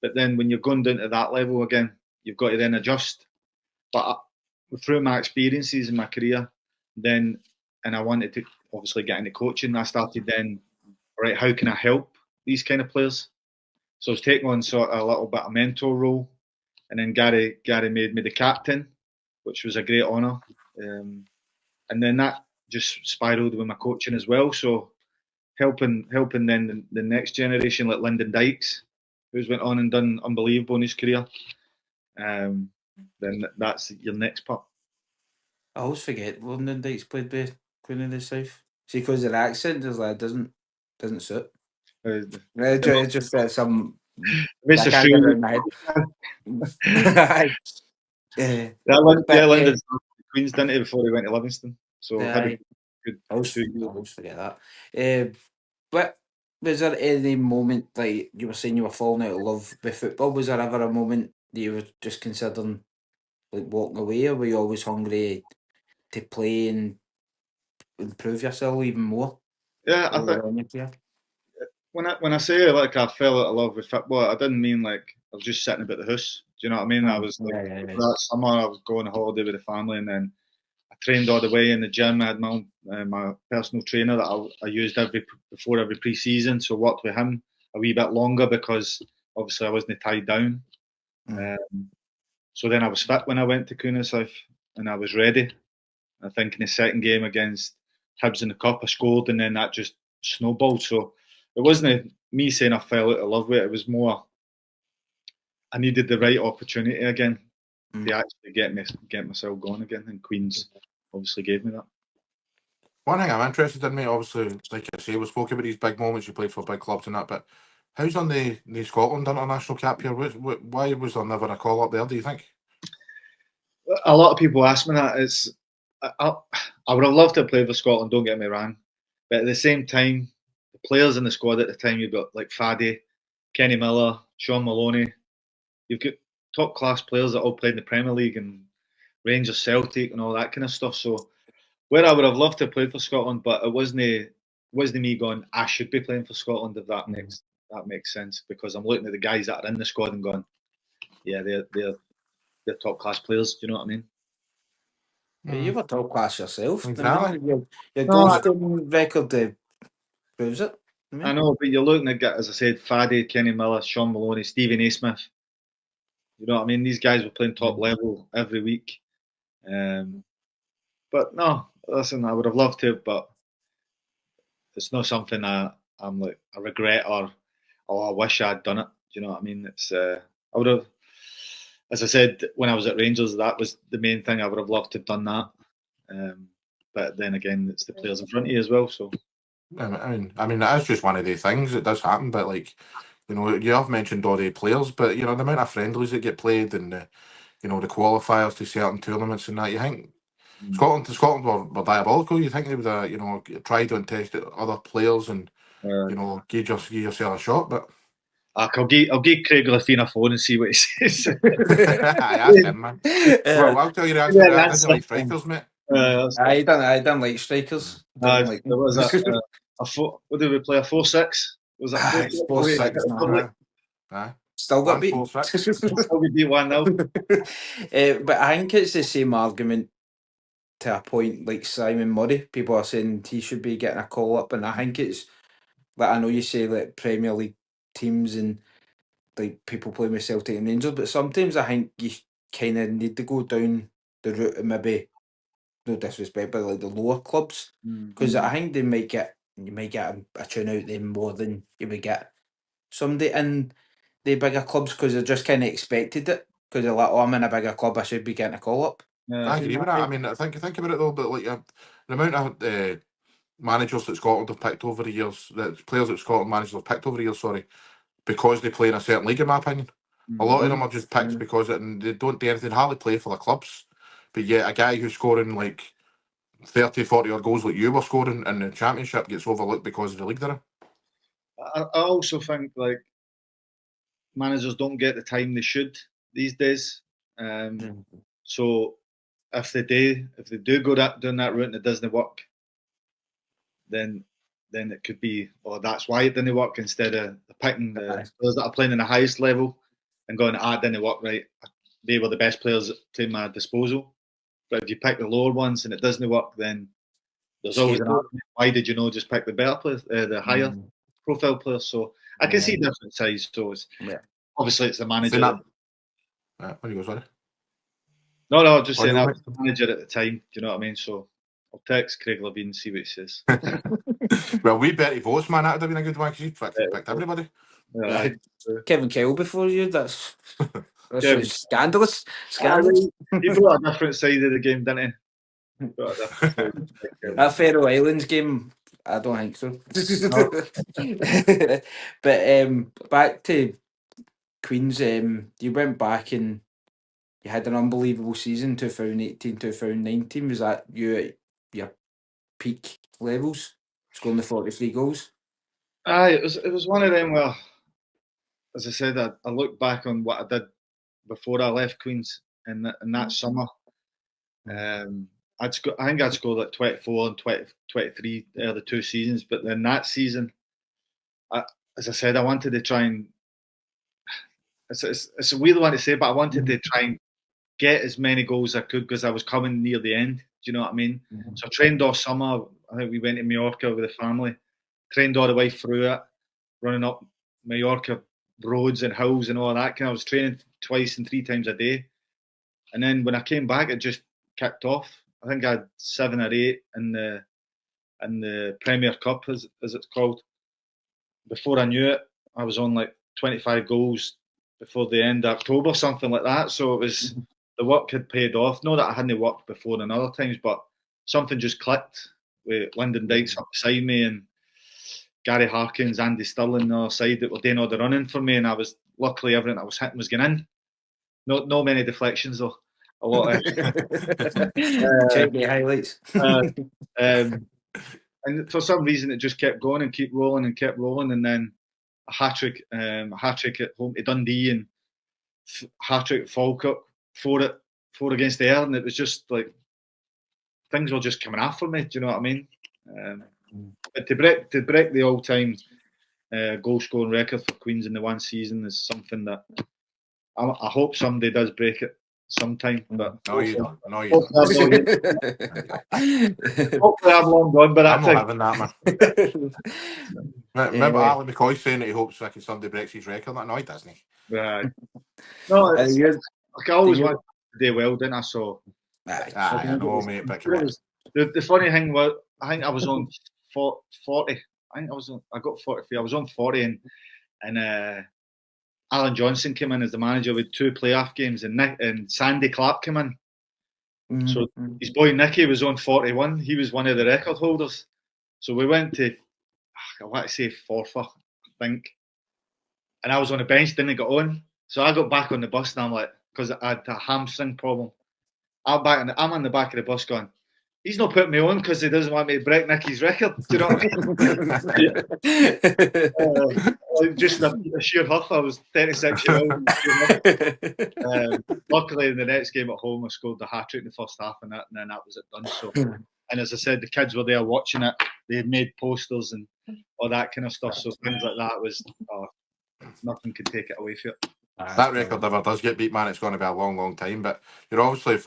S3: But then when you're going down to that level again, you've got to then adjust. But through my experiences in my career, and I wanted to obviously get into coaching, I started then, right, how can I help these kind of players? So I was taking on sort of a little bit of mentor role, and then Gary made me the captain, which was a great honour. And then that just spiralled with my coaching as well. So helping then the next generation, like Lyndon Dykes, who's went on and done unbelievable in his career. Then that's your next part.
S4: I always forget London Dykes played by Queen of the South. See, because their accent is like doesn't suit. It's just some. I can't get it in my head.
S3: London Queens didn't he before he went to Livingston. So had a good.
S4: I always forget that. But was there any moment, like you were saying, you were falling out of love with football? Was there ever a moment that you were just considering like walking away, or were you always hungry to play and improve yourself even more?
S3: Yeah, I think when I say like I fell out of love with football, I didn't mean like I was just sitting about the house. Do you know what I mean? I was like that summer I was going on holiday with the family, and then I trained all the way in the gym. I had my personal trainer that I used before every pre-season, so I worked with him a wee bit longer because obviously I wasn't tied down. So then I was fit when I went to Queen of the South, and I was ready. I think in the second game against Hibs in the Cup, I scored, and then that just snowballed. So it wasn't me saying I fell out of love with it. It was more I needed the right opportunity again to actually get myself going again, and Queens obviously gave me that.
S2: One thing I'm interested in, mate, obviously, like I say, we spoke about these big moments, you played for big clubs and that, but how's on the Scotland international cap here? Why was there never a call up there, do you think?
S3: A lot of people ask me that. I would have loved to play for Scotland, don't get me wrong, but at the same time, the players in the squad at the time, you've got like Faddy, Kenny Miller, Sean Maloney. You've got top class players that all played in the Premier League and Rangers, Celtic, and all that kind of stuff. So where I would have loved to have played for Scotland, but it wasn't me going, I should be playing for Scotland, if that makes sense, because I'm looking at the guys that are in the squad and going, yeah, they're top class players. Do you know what I mean?
S4: You were top class yourself.
S2: Exactly.
S4: Your goal scoring record proves it.
S3: I know, but you're looking at, as I said, Faddy, Kenny Miller, Sean Maloney, Stephen A. Smith. You know what I mean? These guys were playing top level every week. But no, listen, I would have loved to, but it's not something I'm like I regret or I wish I'd done it. Do you know what I mean? It's I would have, as I said when I was at Rangers, that was the main thing. I would have loved to have done that. But then again, it's the players in front of you as well. So
S2: I mean, that is just one of the things that does happen. But like, you know, you have mentioned all the players, but you know the amount of friendlies that get played and you know the qualifiers to certain tournaments and that. You think Scotland were diabolical. You think they would you know try to test other players and you know give yourself a shot, but.
S3: I'll give Craig Laffine a phone and see what he says.
S2: I asked him, man. Well, I'll tell you the answer to that. I didn't like strikers, mate.
S4: I don't like strikers.
S3: What did we play? A 4-6? Was that
S4: 4-6? Still got beat.
S3: Still be beat 1-0.
S4: But I think it's the same argument to a point. Like Simon Murray, people are saying he should be getting a call up, and I think it's like I know you say like Premier League teams and like people playing with Celtic and Rangers, but sometimes I think you kind of need to go down the route of maybe, no disrespect, but like the lower clubs, because I think you might get a tune out them more than you would get somebody in the bigger clubs, because they're just kind of expected it, because they're like, oh, I'm in a bigger club, I should be getting a call up.
S2: I agree with that. I mean, think about it though, but like the amount of managers that Scotland have picked over the years, that players that Scotland managers have picked over the years, because they play in a certain league, in my opinion. A lot of them are just picked because they don't do anything, hardly play for the clubs. But yet a guy who's scoring like 30, 40 odd goals like you were scoring in the Championship gets overlooked because of the league they're in.
S3: I also think like managers don't get the time they should these days. So if they do go down that route and it doesn't work, then it could be, or that's why it didn't work, instead of picking the players that are playing in the highest level and going, it didn't work right. They were the best players to my disposal. But if you pick the lower ones and it doesn't work, then there's always an argument. Why did you just pick the better players, the higher profile players? So I can see different sides. So it's, obviously it's the manager.
S2: What do you go, sorry?
S3: No, just saying I was the manager at the time. Do you know what I mean? So I'll text Craig Laffine and see what he says.
S2: Well, we bet he votes, man. That would have been a good one because he's picked everybody.
S4: Kevin Kyle before you. That's scandalous.
S3: He brought a different side of the game, didn't he?
S4: That Faroe Islands game, I don't think so. But back to Queens, you went back and you had an unbelievable season, 2018-2019. Was that you at your peak levels, scoring the 43 goals?
S3: It was one of them where, as I said, I look back on what I did before I left Queens in that summer. I think I'd scored like 24 and 23 the 2 seasons, but then that season, as I said, I wanted to try and, it's a weird one to say, but I wanted to try and get as many goals as I could because I was coming near the end. Do you know what I mean? So I trained all summer. I think we went to Mallorca with the family, trained all the way through it, running up Mallorca roads and hills and all that. I was training twice and 3 times a day. And then when I came back, it just kicked off. I think I had 7 or 8 in the Premier Cup, as it's called. Before I knew it, I was on like 25 goals before the end of October, something like that. So it was, the work had paid off. Not that I hadn't worked before in other times, but something just clicked with Lyndon Dykes up beside me and Gary Harkins, Andy Stirling on the other side that were doing all the running for me. And I was, luckily everything I was hitting was going in. No many deflections though. A lot of
S4: check the highlights.
S3: And for some reason it just kept going and kept rolling, and then a hat-trick at home to Dundee and hat-trick at Falkirk, 4 against Ayr, and it was just like things were just coming after me. Do you know what I mean? But to break the all-time goal scoring record for Queens in the one season is something that I hope somebody does break it sometime. But
S2: No, you don't. No, you
S3: hopefully
S2: don't.
S3: hopefully I'm long gone by that
S2: I'm
S3: time.
S2: not having that, man. Remember Ali McCoy saying that he hopes like somebody breaks his record? Like, no, he doesn't.
S3: Right. No, it's,
S4: you're-
S3: like I always wanted to do well, didn't I? So
S2: I know, mate, but come on.
S3: the funny thing was, I think I was on 40. I got 43. I was on 40, and Alan Johnson came in as the manager with 2 playoff games, and Sandy Clark came in. So his boy Nicky was on 41. He was one of the record holders. So we went to, I want to say Forfar, I think. And I was on the bench, didn't get on. So I got back on the bus and I'm like, because I had a hamstring problem. I'm on the back of the bus going, he's not putting me on because he doesn't want me to break Nicky's record. Do you know what I mean? Just a sheer huff. I was 36 years old. Luckily, in the next game at home, I scored the hat-trick in the first half, and then that was it done. So, and as I said, the kids were there watching it. They had made posters and all that kind of stuff. So things like that was nothing could take it away from it.
S2: That record never does get beat, man. It's going to be a long, long time. But you're obviously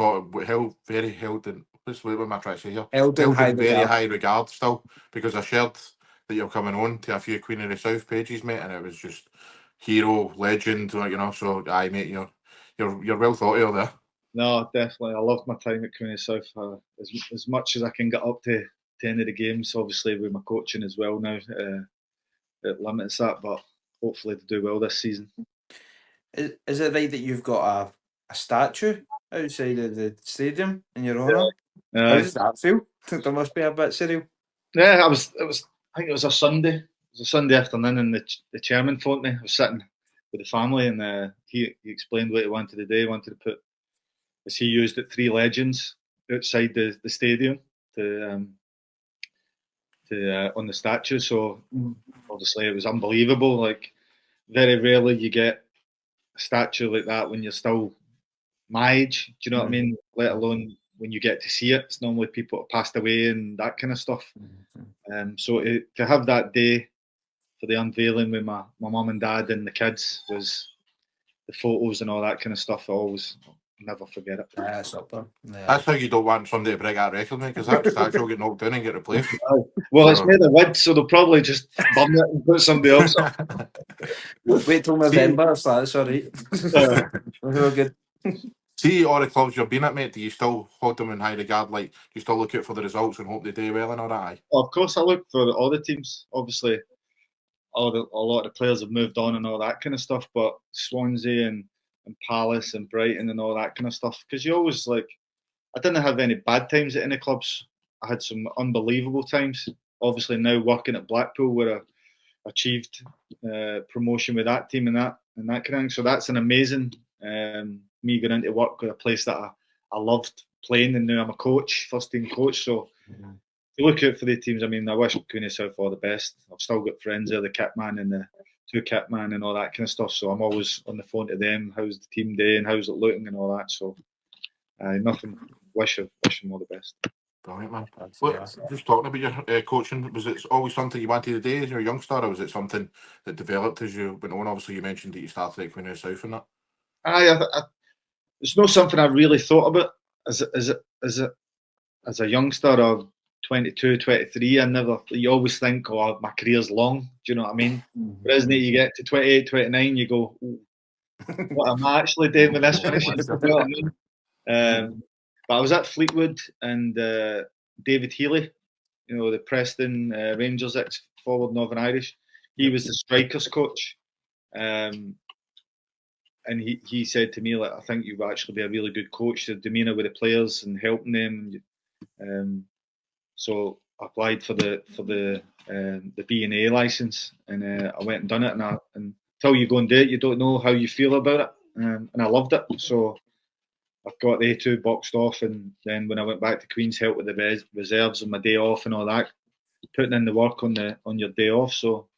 S2: very held in. What am I trying to say here?
S4: Held in
S2: very high regard still, because I shared that you're coming on to a few Queen of the South pages, mate, and it was just hero, legend, you know. So, aye, mate, you're well thought of there.
S3: No, definitely. I loved my time at Queen of the South. As much as I can get up to any of the games, obviously with my coaching as well now, it limits that. But hopefully to do well this season.
S4: Is it right that you've got a statue outside of the stadium in your honour? How does that feel? There must be a bit surreal.
S3: Yeah, I think it was a Sunday. It was a Sunday afternoon, and the chairman phoned me. I was sitting with the family, and he explained what he wanted to do. He wanted to put, as he used it, 3 legends outside the stadium to on the statue. So obviously it was unbelievable. Like, very rarely you get a statue like that when you're still my age. Do you know what I mean? Let alone when you get to see it. It's normally people that passed away and that kind of stuff. So to have that day for the unveiling with my mum and dad and the kids, was the photos and all that kind of stuff. I'll never forget it.
S4: That's up there. Yeah.
S2: That's how you don't want somebody to break that record, mate, because that statue will get knocked down and get replaced.
S3: Well, it's made of wood, so they'll probably just burn it and put somebody else up.
S4: Wait till November, so that's all right. We're good.
S2: See, all the clubs you've been at, mate, do you still hold them in high regard? Like, do you still look out for the results and hope they do well and all that? Aye?
S3: Well, of course, I look for all the teams. Obviously, a lot of the players have moved on and all that kind of stuff, but Swansea and Palace and Brighton and all that kind of stuff, because you always, like, I didn't have any bad times at any clubs. I had some unbelievable times. Obviously, now working at Blackpool, where I achieved promotion with that team and that kind of thing. So that's an amazing me going into work with a place that I loved playing, and now I'm a coach, first team coach. So to look out for the teams, I mean, I wish Queen of South all the best. I've still got friends there, the kit man and the 2 kit man and all that kind of stuff. So I'm always on the phone to them. How's the team day and how's it looking and all that. So nothing. Wish them all the best.
S2: Brilliant, man. Just talking about your coaching, was it always something you wanted to do as you're a youngster, or was it something that developed as you went on? Obviously, you mentioned that you started at Queen of the South and that.
S3: It's not something I really thought about as a youngster of 22, 23. You always think, oh, my career's long. Do you know what I mean? But isn't it, you get to 28, 29, you go, what am I actually doing when this finishes? You know what I mean? But I was at Fleetwood, and David Healy, you know, the Preston Rangers ex-forward Northern Irish, he was the strikers coach. And he said to me, like, I think you would actually be a really good coach. The demeanour with the players and helping them. So I applied for the B&A license, and I went and done it. And until you go and do it, you don't know how you feel about it. And I loved it. So I got the A2 boxed off, and then when I went back to Queen's, help with the reserves and my day off and all that, putting in the work on your day off. So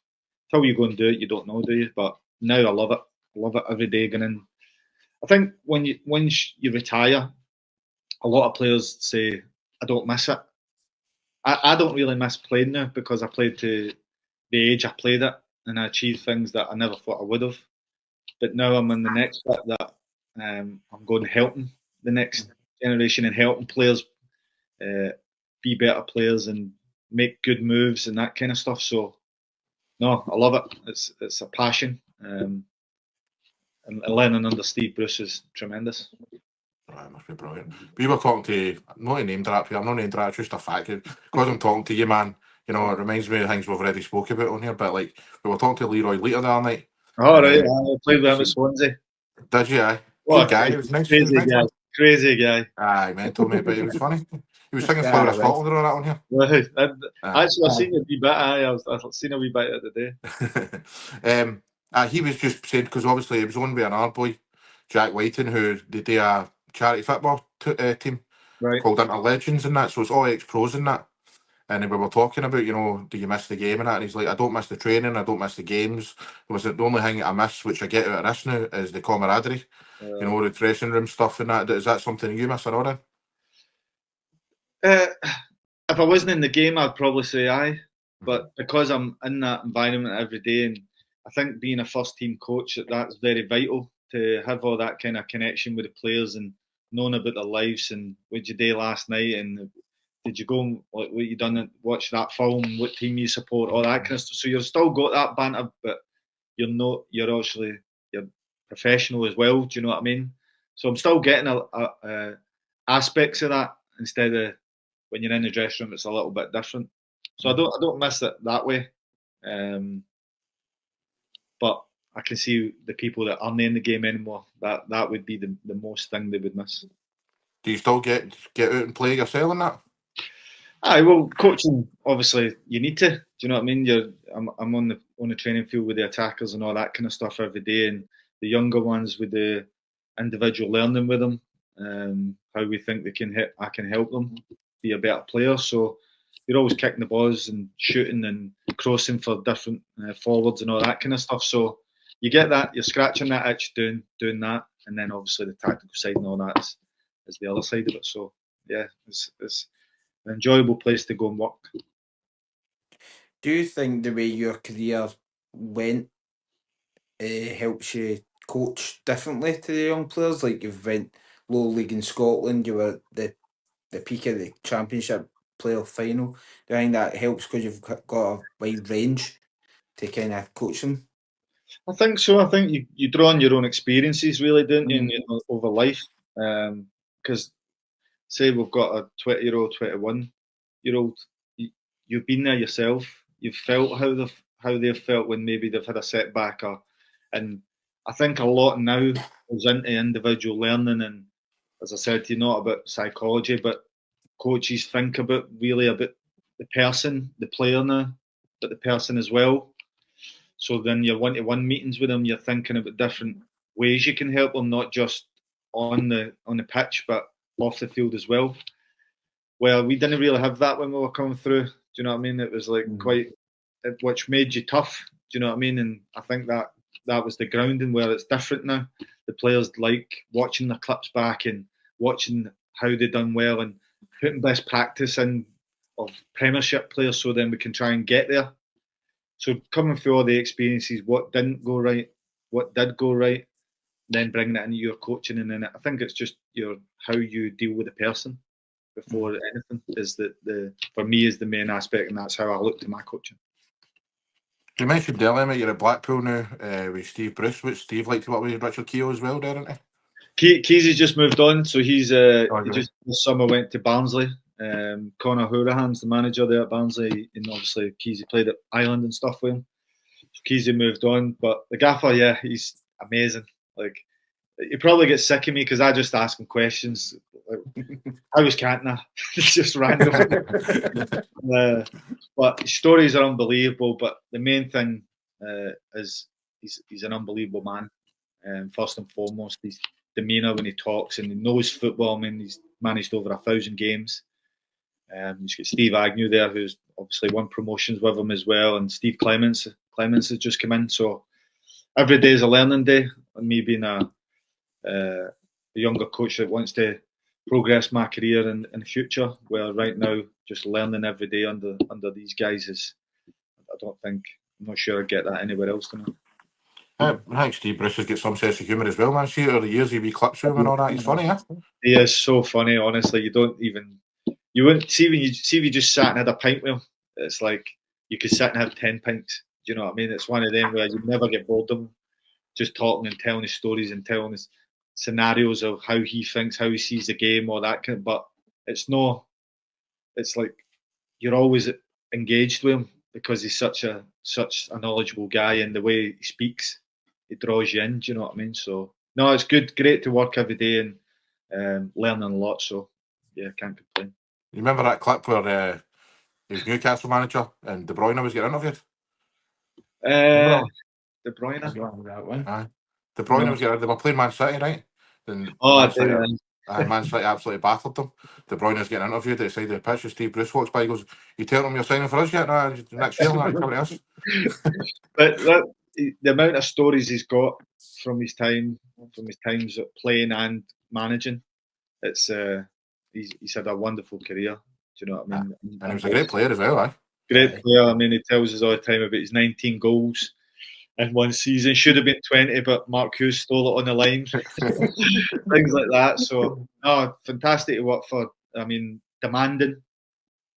S3: until you go and do it, you don't know, do you? But now I love it. Love it every day going in. I think once you retire, a lot of players say, I don't miss it. I don't really miss playing now because I played to the age I played it, and I achieved things that I never thought I would have. But now I'm in the next bit that I'm going helping the next generation and helping players be better players and make good moves and that kind of stuff. So, no, I love it. It's a passion. And learning under Steve Bruce is tremendous.
S2: Right, must be brilliant. We were talking to, not a name drop here, I'm not name drop, it's just a fact. Because I'm talking to you, man, you know, it reminds me of things we've already spoke about on here, but like, we were talking to Leroy Leiter the other night.
S3: Oh, right, I played with him at Swansea.
S2: Did you, aye?
S3: What
S2: Good guy, he was nice.
S3: Crazy guy.
S2: Fun.
S3: Crazy guy.
S2: Aye, mental, mate, but he was funny. He was singing
S4: Yeah,
S2: Flower of
S4: right.
S2: Scotland and all that on here.
S3: Right. Actually, I've
S4: Aye.
S3: seen a wee bit. I've seen a wee bit of the day.
S2: He was just saying, because obviously he was on with an our boy, Jack Whiting, who they do a charity football team
S3: Right.
S2: called Inter Legends and that, so it's all ex-pros and that. And we were talking about, you know, do you miss the game and that? And he's like, I don't miss the training, I don't miss the games. The only thing I miss, which I get out of this now, is the camaraderie. You know, the dressing room stuff and that. Is that something you miss or not?
S3: If I wasn't in the game, I'd probably say aye. But because I'm in that environment every day, and I think being a first team coach, that's very vital to have all that kind of connection with the players and knowing about their lives and what you did last night and did you go and what you done, watch that film, what team you support, all that kind of stuff. So you've still got that banter, but you're professional as well. Do you know what I mean? So I'm still getting aspects of that instead of when you're in the dressing room, it's a little bit different. So I don't miss it that way. But I can see the people that aren't in the game anymore. That would be the most thing they would miss.
S2: Do you still get out and play yourself in that?
S3: Aye, well, coaching obviously you need to. Do you know what I mean? I'm on the training field with the attackers and all that kind of stuff every day, and the younger ones with the individual learning with them, how we think I can help them be a better player. So you're always kicking the balls and shooting and crossing for different forwards and all that kind of stuff. So you get that, you're scratching that itch doing that, and then obviously the tactical side and all that is the other side of it. So yeah, it's an enjoyable place to go and work.
S4: Do you think the way your career went helps you coach differently to the young players? Like you've went low league in Scotland, you were the peak of the Championship playoff final. Do you think that helps because you've got a wide range to kind of coach them?
S3: I think so. I think you draw on your own experiences, really, don't you, over life. Because say we've got a 20-year-old, 21-year-old, you've been there yourself. You've felt how they've felt when maybe they've had a setback, and I think a lot now goes into individual learning. And as I said to you, not about psychology, but coaches think about the person, the player now, but the person as well. So then your one-to-one meetings with them, you're thinking about different ways you can help them, not just on the pitch, but off the field as well. Well, we didn't really have that when we were coming through. Do you know what I mean? It was like which made you tough. Do you know what I mean? And I think that was the grounding where it's different now. The players like watching the clips back and watching how they done well and putting best practice in of Premiership players so then we can try and get there. So coming through all the experiences, what didn't go right, what did go right, then bringing it into your coaching, and then I think it's just how you deal with the person before anything is for me is the main aspect, and that's how I look to my coaching.
S2: You mentioned earlier, mate, you're at Blackpool now with Steve Bruce, which Steve liked to work with Richard Keogh as well, didn't he?
S3: Keezy's just moved on, so he just this summer went to Barnsley. Conor Hourahan's the manager there at Barnsley, and obviously Keezy played at Ireland and stuff with him. So Keezy moved on, but the gaffer, yeah, he's amazing. Like, he probably gets sick of me because I just ask him questions. Like, I was Cantona, it's just random. But his stories are unbelievable. But the main thing is he's an unbelievable man. First and foremost, his demeanour when he talks, and he knows football. I mean, he's managed over 1,000 games. He's got Steve Agnew there, who's obviously won promotions with him as well, and Steve Clements has just come in. So every day is a learning day. And me being a younger coach that wants to progress my career in the future. Where right now, just learning every day under these guys is, I'm not sure I get that anywhere else.
S2: I think Steve Bruce has got some sense of humour as well, man. See, over the years, he wee clips with him and all that. He's funny, yeah.
S3: He is so funny, honestly. You wouldn't see if you just sat and had a pint with him. It's like you could sit and have 10 pints. Do you know what I mean? It's one of them where you never get bored of him. Just talking and telling his stories and telling his scenarios of how he thinks, how he sees the game, or that kind. But it's like you're always engaged with him because he's such a knowledgeable guy, and the way he speaks, it draws you in. Do you know what I mean? So no, it's great to work every day and learning a lot. So yeah, can't complain.
S2: You remember that clip where he was Newcastle manager and De Bruyne was getting interviewed?
S3: De Bruyne.
S4: That one.
S2: Aye. De Bruyne was getting. They were playing Man City, right? And Man City absolutely battered them. De Bruyne was getting interviewed at the side of the pitch. Steve Bruce walks by, he goes, "You telling him you're signing for us yet? No, next year, not coming to us."
S3: But the amount of stories he's got from his times playing and managing, it's he's had a wonderful career. Do you know what I mean?
S2: And he was a great player as well, eh?
S3: Great player. I mean, he tells us all the time about his 19 goals in one season. Should have been 20, but Mark Hughes stole it on the line. Things like that. So, no, fantastic to work for. I mean, demanding,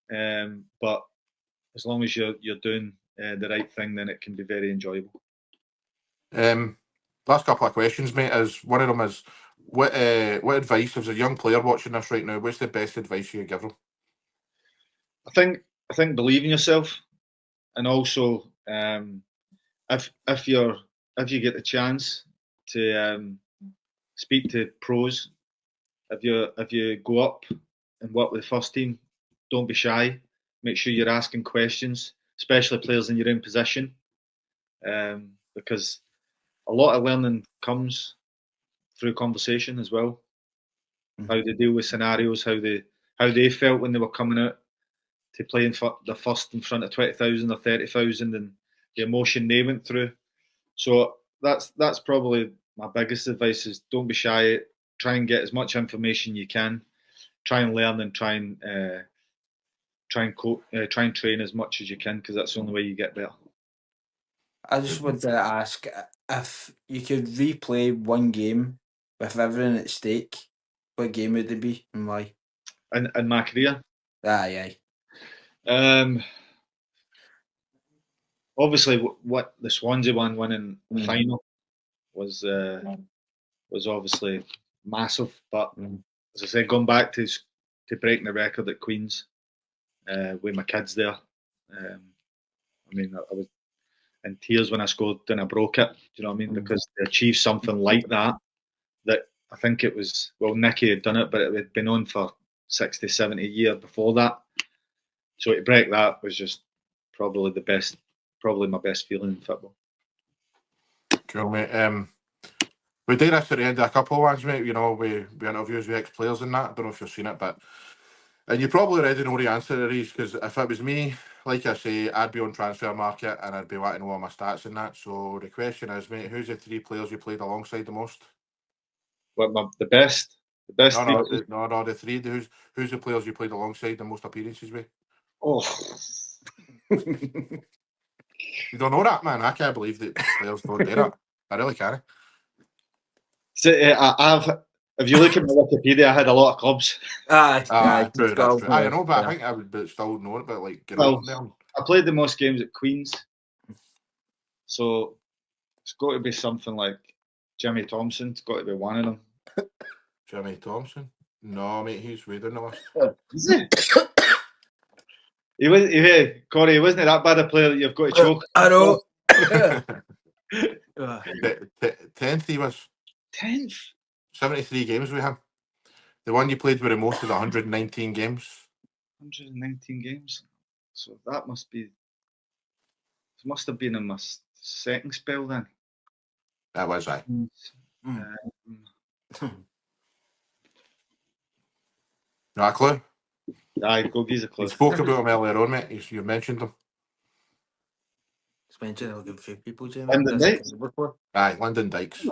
S3: but as long as you're doing the right thing, then it can be very enjoyable.
S2: Last couple of questions, mate. Is one of them is what advice, as a young player watching this right now, what's the best advice you give them?
S3: I think believe in yourself, and also if you get the chance to speak to pros, if you go up and work with the first team, don't be shy. Make sure you're asking questions, especially players in your own position, because a lot of learning comes through conversation as well. Mm-hmm. How they deal with scenarios, how they felt when they were coming out to play the first in front of 20,000 or 30,000, and the emotion they went through. So that's probably my biggest advice: is don't be shy. Try and get as much information you can. Try and learn and try and train as much as you can, because that's the only way you get better.
S4: I just wanted to ask, if you could replay one game with everything at stake, what game would it be and why?
S3: In my career?
S4: Aye.
S3: Obviously, what the Swansea one winning the final was obviously massive. But as I said, going back to breaking the record at Queen's with my kids there, I mean, I was in tears when I scored and I broke it. Do you know what I mean? Because to achieve something like that I think it was, well, Nicky had done it, but it had been on for 60, 70 years before that. So to break that was just probably my best feeling in football.
S2: Cool, mate. We did this at the end of a couple of ones, mate. You know, we interviews with ex-players and that. I don't know if you've seen it, and you probably already know the answer to these, because if it was me, like I say, I'd be on transfer market and I'd be wanting to know all my stats and that. So the question is, mate, who's the 3 players you played alongside the most?
S3: What, the best?
S2: No, the 3. Who's the players you played alongside the most appearances with?
S3: Oh.
S2: You don't know that, man? I can't believe that players don't do that. I really can't.
S3: So, if you look at my Wikipedia, I had a lot of clubs.
S2: Aye, true. I know, but I think I would still know it. But like,
S3: I played the most games at Queen's, so it's got to be something like Jimmy Thompson. It's got to be one of them.
S2: Jimmy Thompson? No, mate, he's way down the list.
S3: Is he? Corey, he wasn't that bad a player that you've got to choke.
S4: I know.
S2: 10th he was.
S3: 10th?
S2: 73 games with him. The one you played with the most was 119 games.
S3: 119 games? So that must have been in my second spell then.
S2: That was, aye. No, a clue?
S3: Aye, go give us a clue.
S2: You spoke about him earlier on, mate. You mentioned him.
S4: It's mentioned a good few people, Jamie.
S3: Lyndon Dykes?
S2: Aye, Lyndon Dykes.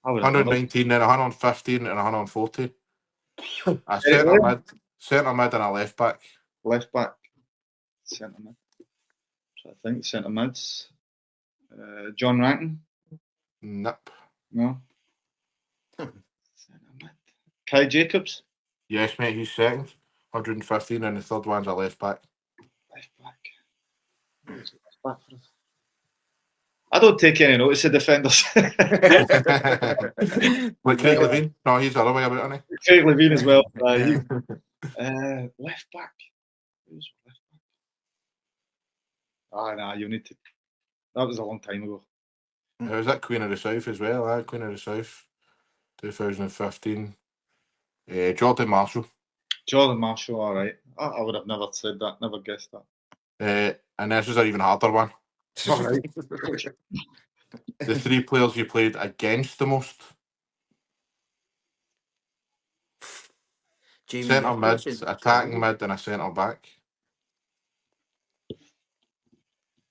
S3: I
S2: 119, then 115, and 114. A centre mid and a left back.
S3: Left back. Centre mid. So I think centre mids. John Rankin?
S2: Nope.
S3: No. Centre mid. Kai Jacobs?
S2: Yes, mate, he's second. 115, and the third one's a left back.
S3: Left back. Who's left back for us? I don't take any notice of defenders.
S2: Like Craig Levine? No, he's the other way about, isn't he?
S3: Craig Levine as well. Left back. Who's left back? Nah, you need to. That was a long time ago.
S2: It was at Queen of the South as well, Queen of the South, 2015. Jordan Marshall.
S3: Jordan Marshall, all right. I would have never said that, never guessed that.
S2: And this is an even harder one.
S3: All right.
S2: The three players you played against the most. Centre mid, attacking mid, and a centre back.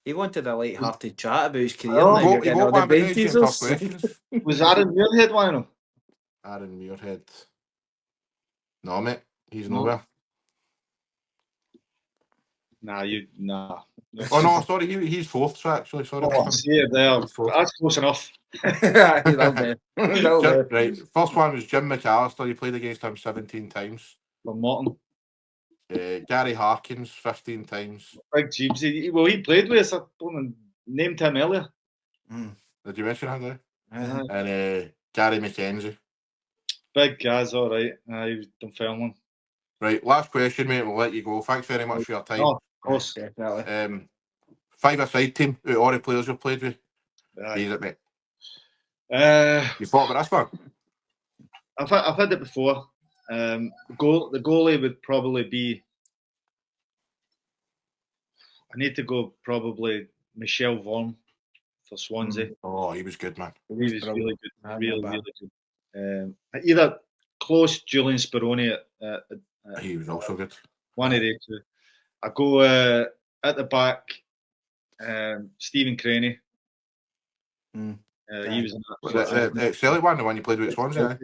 S4: He wanted a light-hearted chat about his career.
S3: Oh,
S4: now you're
S2: He
S4: getting
S2: won't
S4: all the
S2: want me
S4: brain
S2: to answer tough
S4: teasers.
S2: questions.
S3: Was Aaron Muirhead one of them?
S2: Aaron Muirhead. No, mate, he's
S3: No.
S2: nowhere.
S3: Nah.
S2: Oh no, sorry, he's fourth. So actually, sorry.
S3: Oh, I see it there.
S2: He's fourth.
S3: That's close enough.
S4: That'll do. That'll do.
S2: Right, first one was Jim McAllister. You played against him 17 times.
S3: For Morton.
S2: Gary Harkins 15 times.
S3: Big Jeeves. He played with us. I don't named him earlier.
S2: Did you mention him there?
S3: Uh-huh.
S2: And Gary McKenzie.
S3: Big Gaz, all right. He was Dunfermline.
S2: Right, last question, mate. We'll let you go. Thanks very much for your time.
S3: Oh, of course.
S4: Definitely.
S2: 5-a-side team out of all the players you've played with.
S3: Aye.
S2: Easy it, mate. You thought about this one?
S3: I've had it before. The goalie would probably be. I need to go probably Michel Vaughan for Swansea.
S2: Oh, he was good, man.
S3: He was really good.
S4: Not
S3: Really,
S4: bad.
S3: really good. Either close Julian Speroni at
S2: He was also good.
S3: one of the two. I go at the back, Stephen Craney. He was
S2: The silly one, the one you played with at Swansea.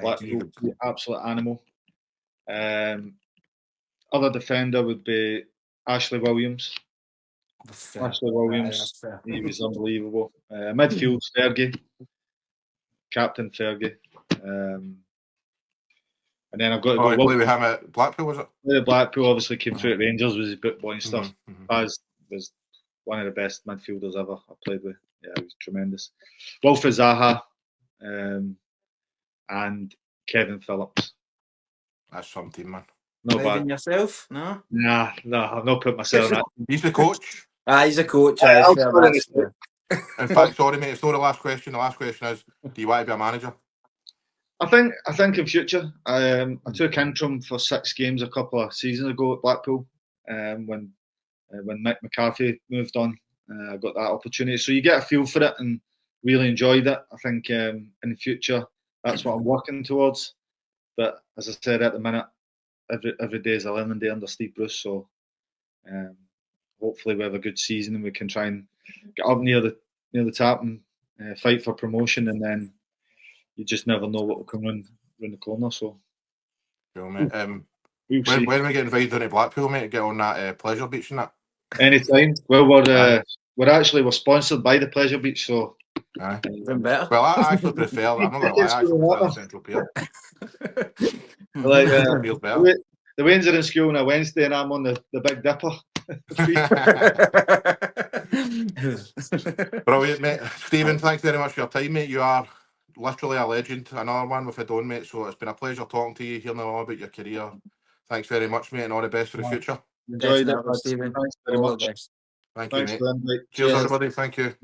S3: Blackpool, absolute animal. Other defender would be Ashley Williams. Ashley Williams, he was unbelievable. Midfield, Fergie, Captain Fergie. And then I've got to
S2: Oh, you
S3: go.
S2: played with him at Blackpool, was it?
S3: Blackpool obviously came through at Rangers, was his boot boy and stuff.
S2: Mhm.
S3: Baz was one of the best midfielders ever I played with. Yeah, he was tremendous. Wilfred Zaha and Kevin Phillips.
S2: That's some team, man.
S3: No
S4: Believe in
S3: bad.
S4: yourself? No.
S3: Nah, I've not put myself in that.
S2: He's the coach.
S4: He's a coach.
S3: I'll
S4: fair
S3: put it
S4: enough.
S3: in the-
S2: In fact, sorry, mate, it's not the last question. The last question is, do you want to be a manager?
S3: I think in future. I took interim for 6 games a couple of seasons ago at Blackpool when Mick McCarthy moved on. I got that opportunity. So you get a feel for it and really enjoyed it. I think in the future, that's what I'm working towards. But as I said, at the minute, every day is a learning day under Steve Bruce. So hopefully we have a good season and we can try and get up near the top and fight for promotion. And then you just never know what will come around the corner. So
S2: Cool, mate.
S3: we'll see.
S2: When we get invited down to Blackpool, mate, to get on that pleasure beach and that.
S3: Anytime. Well, we're sponsored by the Pleasure Beach, so
S2: Aye.
S4: Even better.
S2: Well, I actually prefer. I'm not gonna lie. I actually prefer the Central Pier.
S3: like
S2: Feels better.
S3: the Waynes are in school on a Wednesday, and I'm on the Big Dipper.
S2: Brilliant, mate. Stephen, thanks very much for your time, mate. You are literally a legend. Another one we've had on, mate. So it's been a pleasure talking to you, hearing all about your career. Thanks very much, mate, and all the best for the future.
S3: Enjoyed it.
S4: Stephen.
S3: Thanks very
S4: All
S3: much.
S4: the best.
S2: Thank
S3: Thanks
S2: you,
S3: for
S2: mate.
S3: the invite.
S2: Cheers, everybody. Thank you.